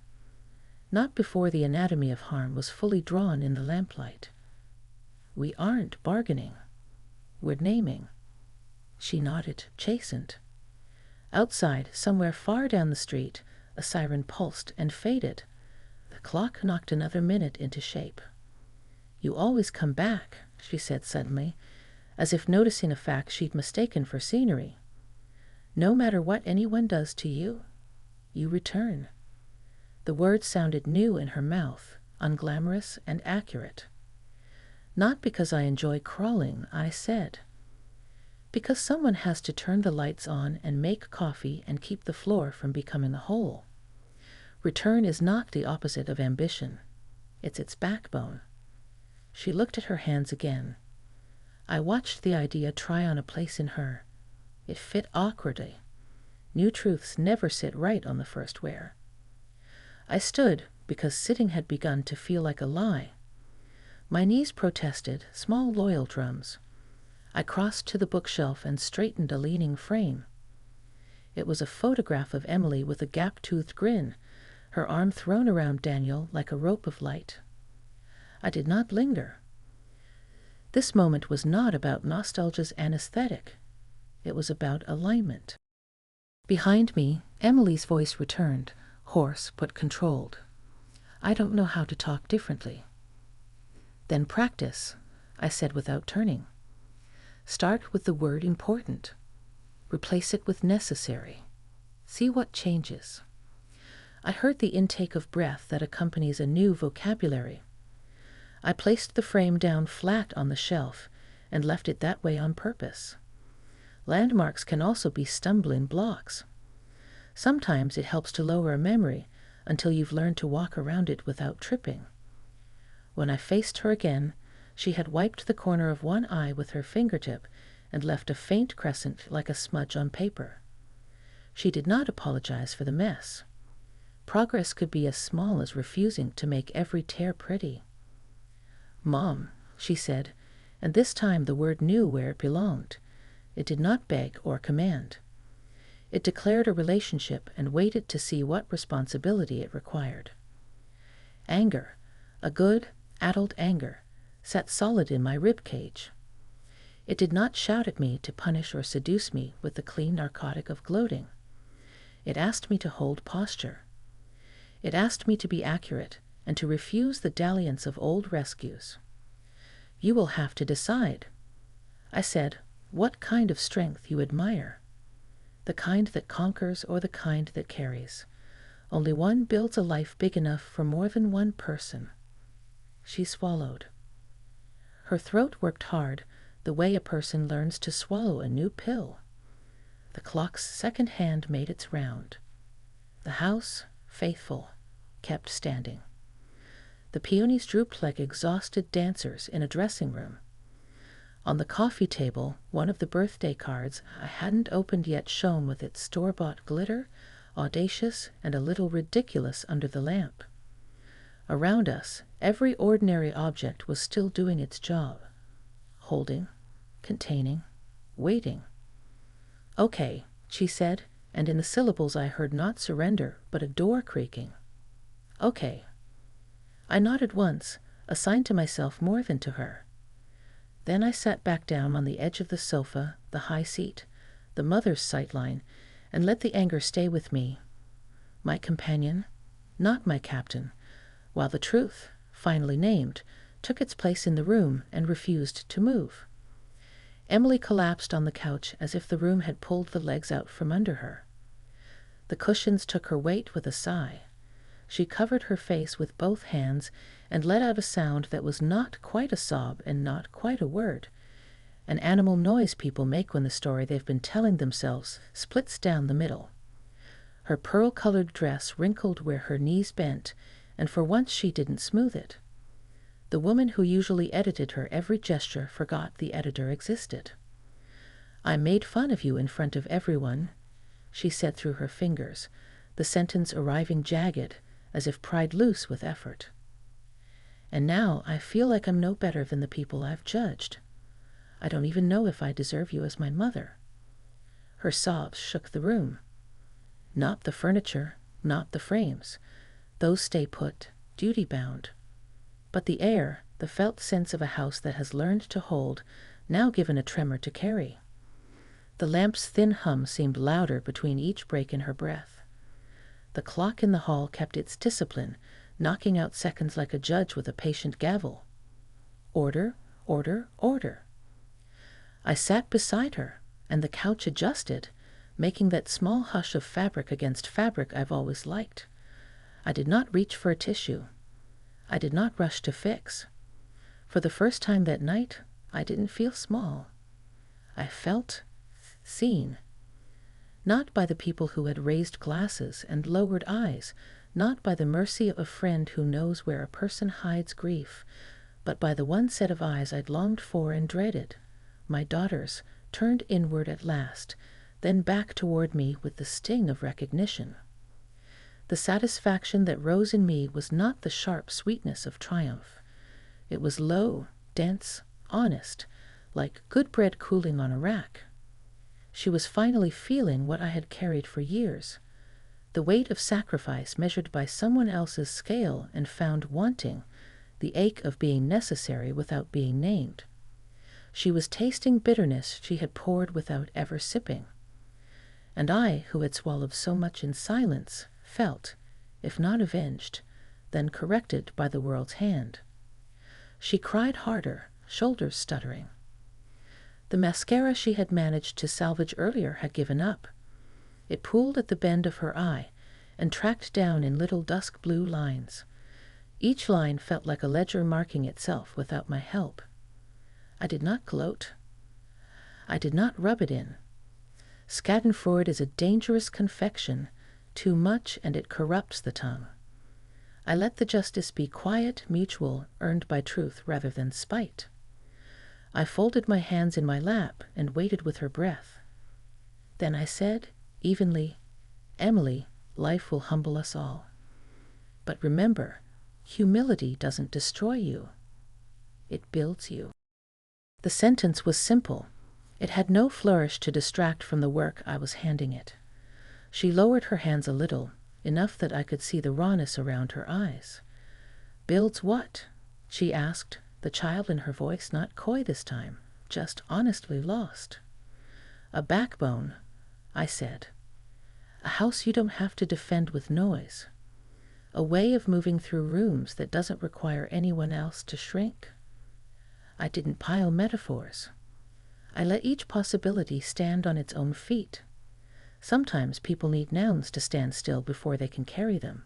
Not before the anatomy of harm was fully drawn in the lamplight. "We aren't bargaining. We're naming." She nodded, chastened. Outside, somewhere far down the street, a siren pulsed and faded. The clock knocked another minute into shape. "You always come back," she said suddenly, as if noticing a fact she'd mistaken for scenery. "No matter what anyone does to you, you return." The words sounded new in her mouth, unglamorous and accurate. "Not because I enjoy crawling," I said. "Because someone has to turn the lights on and make coffee and keep the floor from becoming a hole. Return is not the opposite of ambition. It's its backbone." She looked at her hands again. I watched the idea try on a place in her. It fit awkwardly. New truths never sit right on the first wear. I stood because sitting had begun to feel like a lie. My knees protested, small loyal drums. I crossed to the bookshelf and straightened a leaning frame. It was a photograph of Emily with a gap-toothed grin, her arm thrown around Daniel like a rope of light. I did not linger. This moment was not about nostalgia's anesthetic. It was about alignment. Behind me, Emily's voice returned, hoarse but controlled. "I don't know how to talk differently." "Then practice," I said without turning. "Start with the word important. Replace it with necessary. See what changes." I heard the intake of breath that accompanies a new vocabulary. I placed the frame down flat on the shelf and left it that way on purpose. Landmarks can also be stumbling blocks. Sometimes it helps to lower a memory until you've learned to walk around it without tripping. When I faced her again, she had wiped the corner of one eye with her fingertip and left a faint crescent like a smudge on paper. She did not apologize for the mess. Progress could be as small as refusing to make every tear pretty. "Mom," she said, and this time the word knew where it belonged. It did not beg or command. It declared a relationship and waited to see what responsibility it required. Anger, a good, adult anger, sat solid in my rib cage. It did not shout at me to punish or seduce me with the clean narcotic of gloating. It asked me to hold posture. It asked me to be accurate and to refuse the dalliance of old rescues. "You will have to decide." I said, "what kind of strength you admire. The kind that conquers or the kind that carries. Only one builds a life big enough for more than one person." She swallowed. Her throat worked hard, the way a person learns to swallow a new pill. The clock's second hand made its round. The house, faithful, kept standing. The peonies drooped like exhausted dancers in a dressing room. On the coffee table, one of the birthday cards I hadn't opened yet shone with its store-bought glitter, audacious and a little ridiculous under the lamp. Around us, every ordinary object was still doing its job. Holding, containing, waiting. "Okay," she said, and in the syllables I heard not surrender, but a door creaking. "Okay." I nodded once, a sign to myself more than to her. Then I sat back down on the edge of the sofa, the high seat, the mother's sightline, and let the anger stay with me. My companion, not my captain, while the truth, finally named, took its place in the room and refused to move. Emily collapsed on the couch as if the room had pulled the legs out from under her. The cushions took her weight with a sigh. She covered her face with both hands and let out a sound that was not quite a sob and not quite a word, an animal noise people make when the story they've been telling themselves splits down the middle. Her pearl-colored dress wrinkled where her knees bent, and for once she didn't smooth it. The woman who usually edited her every gesture forgot the editor existed. "I made fun of you in front of everyone," she said through her fingers, the sentence arriving jagged, as if pried loose with effort. "And now I feel like I'm no better than the people I've judged. I don't even know if I deserve you as my mother." Her sobs shook the room. Not the furniture, not the frames. Those stay put, duty-bound. But the air, the felt sense of a house that has learned to hold, now given a tremor to carry. The lamp's thin hum seemed louder between each break in her breath. The clock in the hall kept its discipline, knocking out seconds like a judge with a patient gavel. Order, order, order. I sat beside her, and the couch adjusted, making that small hush of fabric against fabric I've always liked. I did not reach for a tissue. I did not rush to fix. For the first time that night, I didn't feel small. I felt seen. Not by the people who had raised glasses and lowered eyes, not by the mercy of a friend who knows where a person hides grief, but by the one set of eyes I'd longed for and dreaded, my daughter's, turned inward at last, then back toward me with the sting of recognition. The satisfaction that rose in me was not the sharp sweetness of triumph. It was low, dense, honest, like good bread cooling on a rack. She was finally feeling what I had carried for years, the weight of sacrifice measured by someone else's scale and found wanting, the ache of being necessary without being named. She was tasting bitterness she had poured without ever sipping. And I, who had swallowed so much in silence, felt, if not avenged, then corrected by the world's hand. She cried harder, shoulders stuttering. The mascara she had managed to salvage earlier had given up. It pooled at the bend of her eye and tracked down in little dusk blue lines. Each line felt like a ledger marking itself without my help. I did not gloat. I did not rub it in. Schadenfreude is a dangerous confection, too much and it corrupts the tongue. I let the justice be quiet, mutual, earned by truth rather than spite. I folded my hands in my lap and waited with her breath. Then I said, evenly, "Emily, life will humble us all. But remember, humility doesn't destroy you. It builds you." The sentence was simple. It had no flourish to distract from the work I was handing it. She lowered her hands a little, enough that I could see the rawness around her eyes. "Builds what?" she asked, the child in her voice not coy this time, just honestly lost. "A backbone," I said. "A house you don't have to defend with noise. A way of moving through rooms that doesn't require anyone else to shrink." I didn't pile metaphors. I let each possibility stand on its own feet. Sometimes people need nouns to stand still before they can carry them.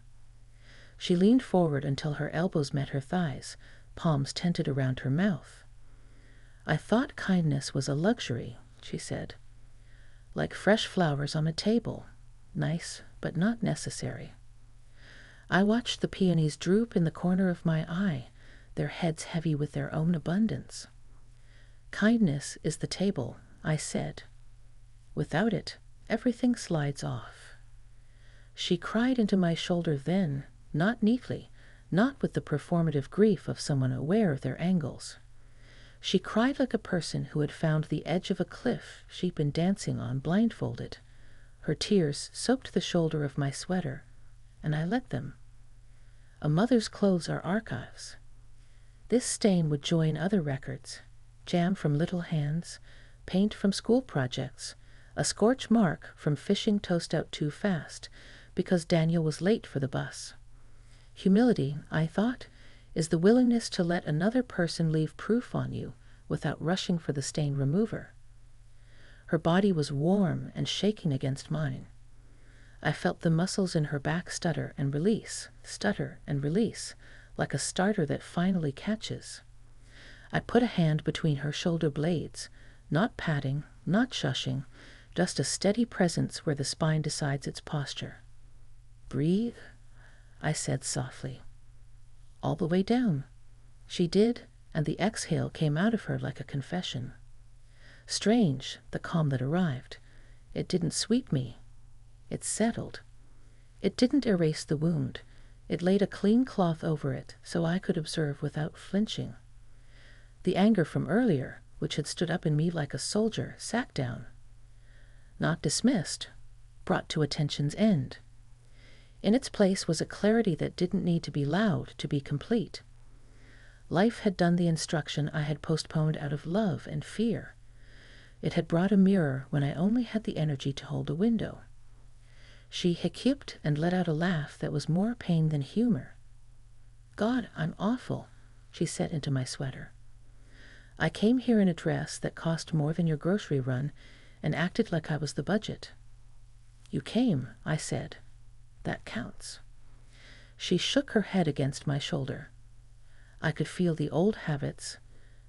She leaned forward until her elbows met her thighs, palms tented around her mouth. "I thought kindness was a luxury," she said. "Like fresh flowers on a table, nice but not necessary." I watched the peonies droop in the corner of my eye, their heads heavy with their own abundance. "Kindness is the table," I said. "Without it, everything slides off." She cried into my shoulder then, not neatly, not with the performative grief of someone aware of their angles. She cried like a person who had found the edge of a cliff she'd been dancing on blindfolded. Her tears soaked the shoulder of my sweater, and I let them. A mother's clothes are archives. This stain would join other records, jam from little hands, paint from school projects, a scorch mark from fishing toast out too fast because Daniel was late for the bus. Humility, I thought, is the willingness to let another person leave proof on you without rushing for the stain remover. Her body was warm and shaking against mine. I felt the muscles in her back stutter and release, like a starter that finally catches. I put a hand between her shoulder blades, not patting, not shushing, just a steady presence where the spine decides its posture. "Breathe," I said softly. "All the way down. She did, and the exhale came out of her like a confession. Strange, the calm that arrived. It didn't sweep me. It settled. It didn't erase the wound. It laid a clean cloth over it so I could observe without flinching. The anger from earlier, which had stood up in me like a soldier, sat down. Not dismissed, brought to attention's end. In its place was a clarity that didn't need to be loud to be complete. Life had done the instruction I had postponed out of love and fear. It had brought a mirror when I only had the energy to hold a window. She hiccuped and let out a laugh that was more pain than humor. "God, I'm awful," she said into my sweater. "I came here in a dress that cost more than your grocery run and acted like I was the budget." "You came," I said. "That counts." She shook her head against my shoulder. I could feel the old habits,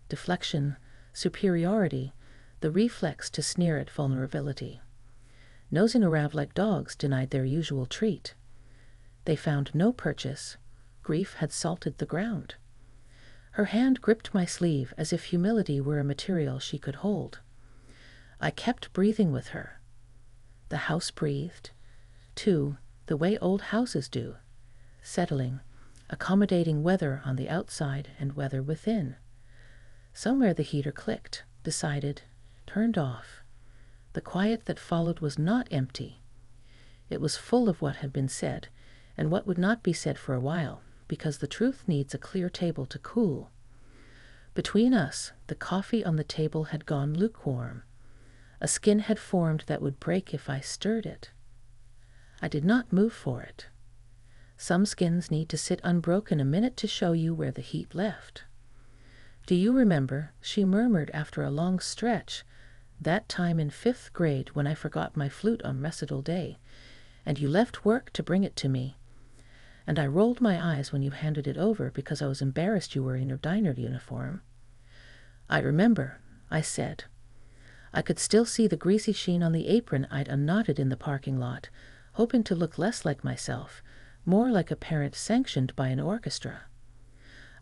deflection, superiority, the reflex to sneer at vulnerability. Nosing around like dogs denied their usual treat. They found no purchase. Grief had salted the ground. Her hand gripped my sleeve as if humility were a material she could hold. I kept breathing with her. The house breathed, too, the way old houses do, settling, accommodating weather on the outside and weather within. Somewhere the heater clicked, decided, turned off. The quiet that followed was not empty. It was full of what had been said, and what would not be said for a while, because the truth needs a clear table to cool. Between us, the coffee on the table had gone lukewarm. A skin had formed that would break if I stirred it. I did not move for it. Some skins need to sit unbroken a minute to show you where the heat left. "Do you remember," she murmured after a long stretch, "that time in 5th grade when I forgot my flute on recital day, and you left work to bring it to me? And I rolled my eyes when you handed it over because I was embarrassed you were in your diner uniform." "I remember," I said. I could still see the greasy sheen on the apron I'd unknotted in the parking lot, hoping to look less like myself, more like a parent sanctioned by an orchestra.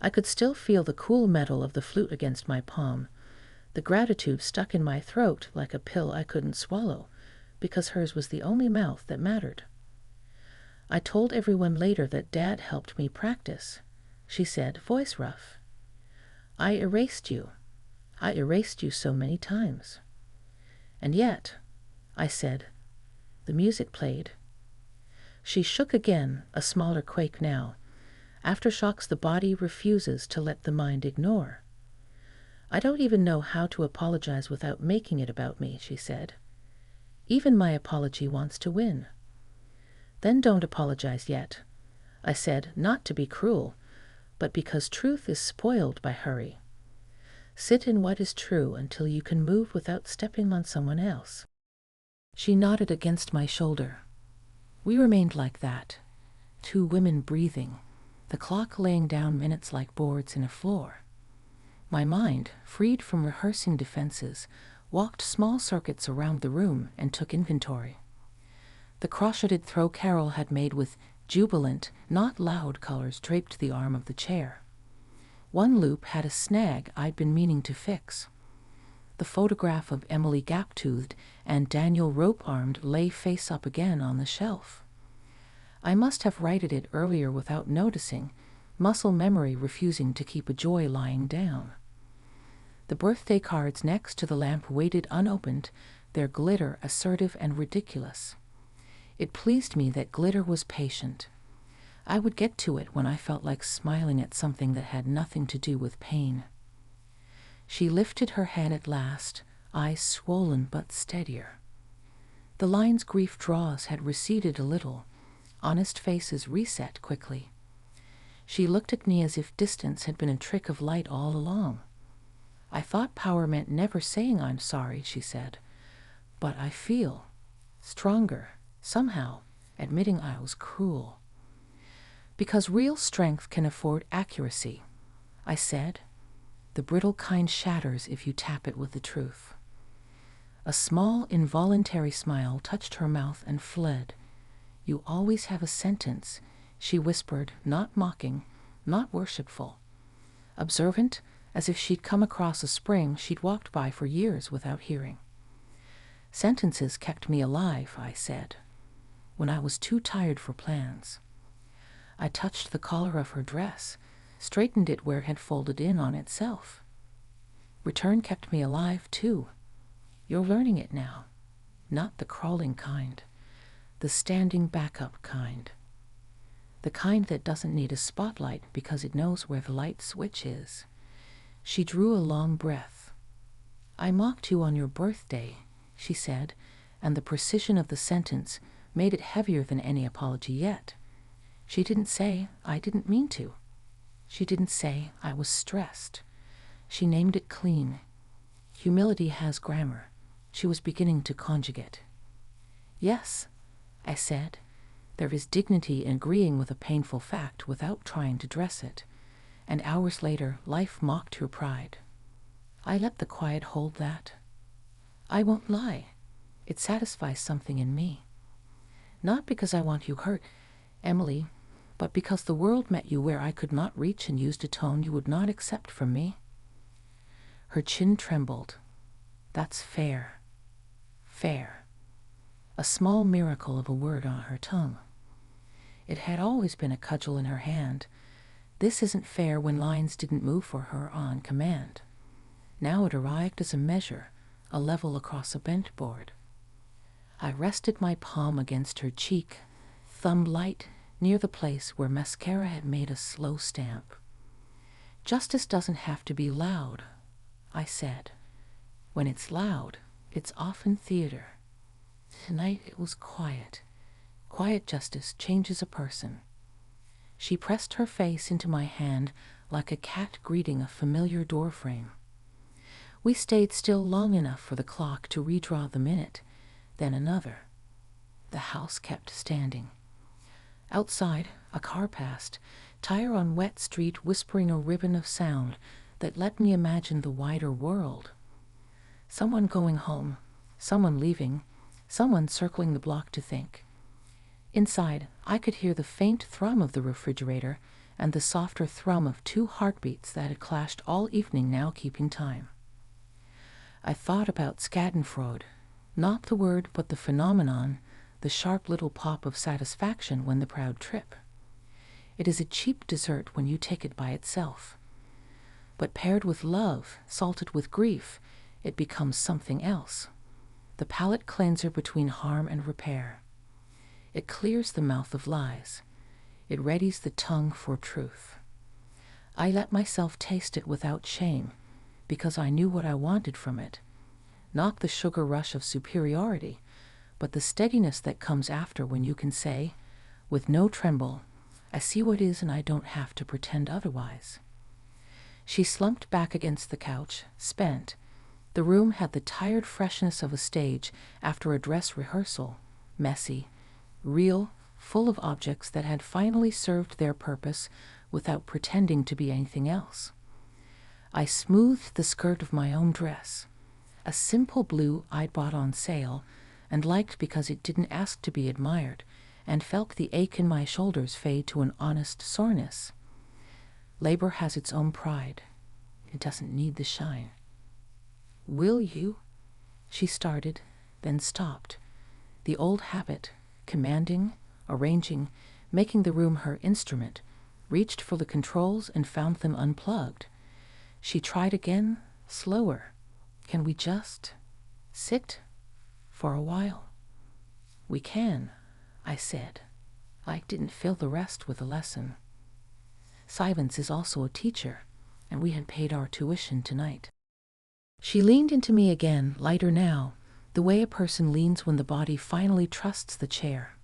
I could still feel the cool metal of the flute against my palm, the gratitude stuck in my throat like a pill I couldn't swallow, because hers was the only mouth that mattered. "I told everyone later that Dad helped me practice," she said, voice rough. I erased you so many times." "And yet," I said. The music played. She shook again, a smaller quake now. Aftershocks the body refuses to let the mind ignore. "I don't even know how to apologize without making it about me," she said. "Even my apology wants to win." "Then don't apologize yet," I said, not to be cruel, but because truth is spoiled by hurry. Sit in what is true until you can move without stepping on someone else. She nodded against my shoulder. We remained like that, two women breathing, the clock laying down minutes like boards in a floor. My mind, freed from rehearsing defenses, walked small circuits around the room and took inventory. The crocheted throw Carol had made with jubilant, not loud colors draped the arm of the chair. One loop had a snag I'd been meaning to fix. The photograph of Emily gap-toothed and Daniel rope-armed lay face up again on the shelf. I must have righted it earlier without noticing, muscle memory refusing to keep a joy lying down. The birthday cards next to the lamp waited unopened, their glitter assertive and ridiculous. It pleased me that glitter was patient. I would get to it when I felt like smiling at something that had nothing to do with pain. She lifted her head at last, eyes swollen but steadier. The lines grief draws had receded a little, honest faces reset quickly. She looked at me as if distance had been a trick of light all along. "I thought power meant never saying I'm sorry," she said. "But I feel stronger, somehow, admitting I was cruel." "Because real strength can afford accuracy," I said. "The brittle kind shatters if you tap it with the truth." A small, involuntary smile touched her mouth and fled. "You always have a sentence," she whispered, not mocking, not worshipful. observant, as if she'd come across a spring she'd walked by for years without hearing. Sentences kept me alive, I said, when I was too tired for plans. I touched the collar of her dress, straightened it where it had folded in on itself. Return kept me alive, too. You're learning it now. Not the crawling kind. The standing back-up kind. The kind that doesn't need a spotlight because it knows where the light switch is. She drew a long breath. I mocked you on your birthday, she said, and the precision of the sentence made it heavier than any apology yet. She didn't say I didn't mean to. She didn't say I was stressed. She named it clean. Humility has grammar. She was beginning to conjugate. Yes, I said, there is dignity in agreeing with a painful fact without trying to dress it. And hours later, life mocked her pride. I let the quiet hold that. I won't lie. It satisfies something in me. Not because I want you hurt, Emily, but because the world met you where I could not reach and used a tone you would not accept from me. Her chin trembled. That's fair. Fair. A small miracle of a word on her tongue. It had always been a cudgel in her hand. This isn't fair when lines didn't move for her on command. Now it arrived as a measure, a level across a bent board. I rested my palm against her cheek, thumb light near the place where mascara had made a slow stamp. Justice doesn't have to be loud, I said. When it's loud, it's often theater. Tonight it was quiet. Quiet justice changes a person. She pressed her face into my hand like a cat greeting a familiar doorframe. We stayed still long enough for the clock to redraw the minute, then another. The house kept standing. Outside, a car passed, tire on wet street whispering a ribbon of sound that let me imagine the wider world. Someone going home, someone leaving, someone circling the block to think. Inside, I could hear the faint thrum of the refrigerator and the softer thrum of two heartbeats that had clashed all evening, now keeping time. I thought about schadenfreude, not the word but the phenomenon, the sharp little pop of satisfaction when the proud trip. It is a cheap dessert when you take it by itself. But paired with love, salted with grief, it becomes something else. The palate cleanser between harm and repair. It clears the mouth of lies. It readies the tongue for truth. I let myself taste it without shame, because I knew what I wanted from it. Not the sugar rush of superiority, but the steadiness that comes after when you can say, with no tremble, I see what is and I don't have to pretend otherwise. She slumped back against the couch, spent. The room had the tired freshness of a stage after a dress rehearsal, messy, real, full of objects that had finally served their purpose without pretending to be anything else. I smoothed the skirt of my own dress, a simple blue I'd bought on sale and liked because it didn't ask to be admired, and felt the ache in my shoulders fade to an honest soreness. Labor has its own pride. It doesn't need the shine. Will you? She started, then stopped. The old habit, commanding, arranging, making the room her instrument, reached for the controls and found them unplugged. She tried again, slower. Can we just sit for a while? We can, I said. I didn't fill the rest with a lesson. Silence is also a teacher, and we had paid our tuition tonight. She leaned into me again, lighter now, the way a person leans when the body finally trusts the chair.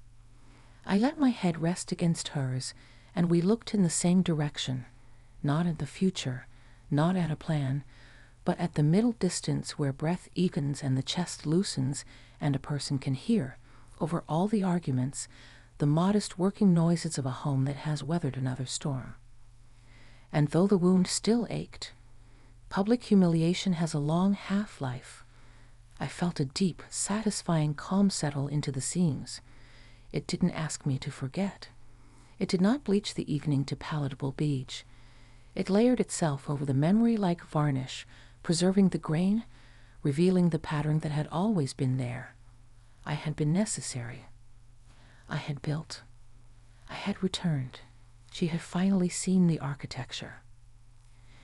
I let my head rest against hers, and we looked in the same direction, not at the future, not at a plan, but at the middle distance where breath evens and the chest loosens and a person can hear, over all the arguments, the modest working noises of a home that has weathered another storm. And though the wound still ached, public humiliation has a long half-life. I felt a deep, satisfying calm settle into the seams. It didn't ask me to forget. It did not bleach the evening to palatable beige. It layered itself over the memory like varnish, preserving the grain, revealing the pattern that had always been there. I had been necessary. I had built. I had returned. She had finally seen the architecture.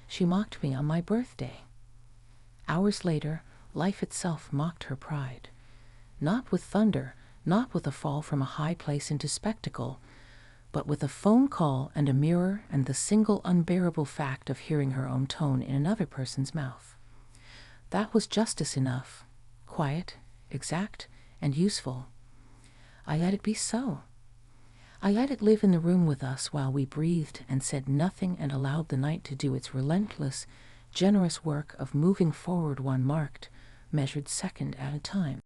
She mocked me on my birthday. Hours later, life itself mocked her pride. Not with thunder, not with a fall from a high place into spectacle, but with a phone call and a mirror and the single unbearable fact of hearing her own tone in another person's mouth. That was justice enough, quiet, exact, and useful. I let it be so. I let it live in the room with us while we breathed and said nothing and allowed the night to do its relentless, generous work of moving forward one marked, measured second at a time.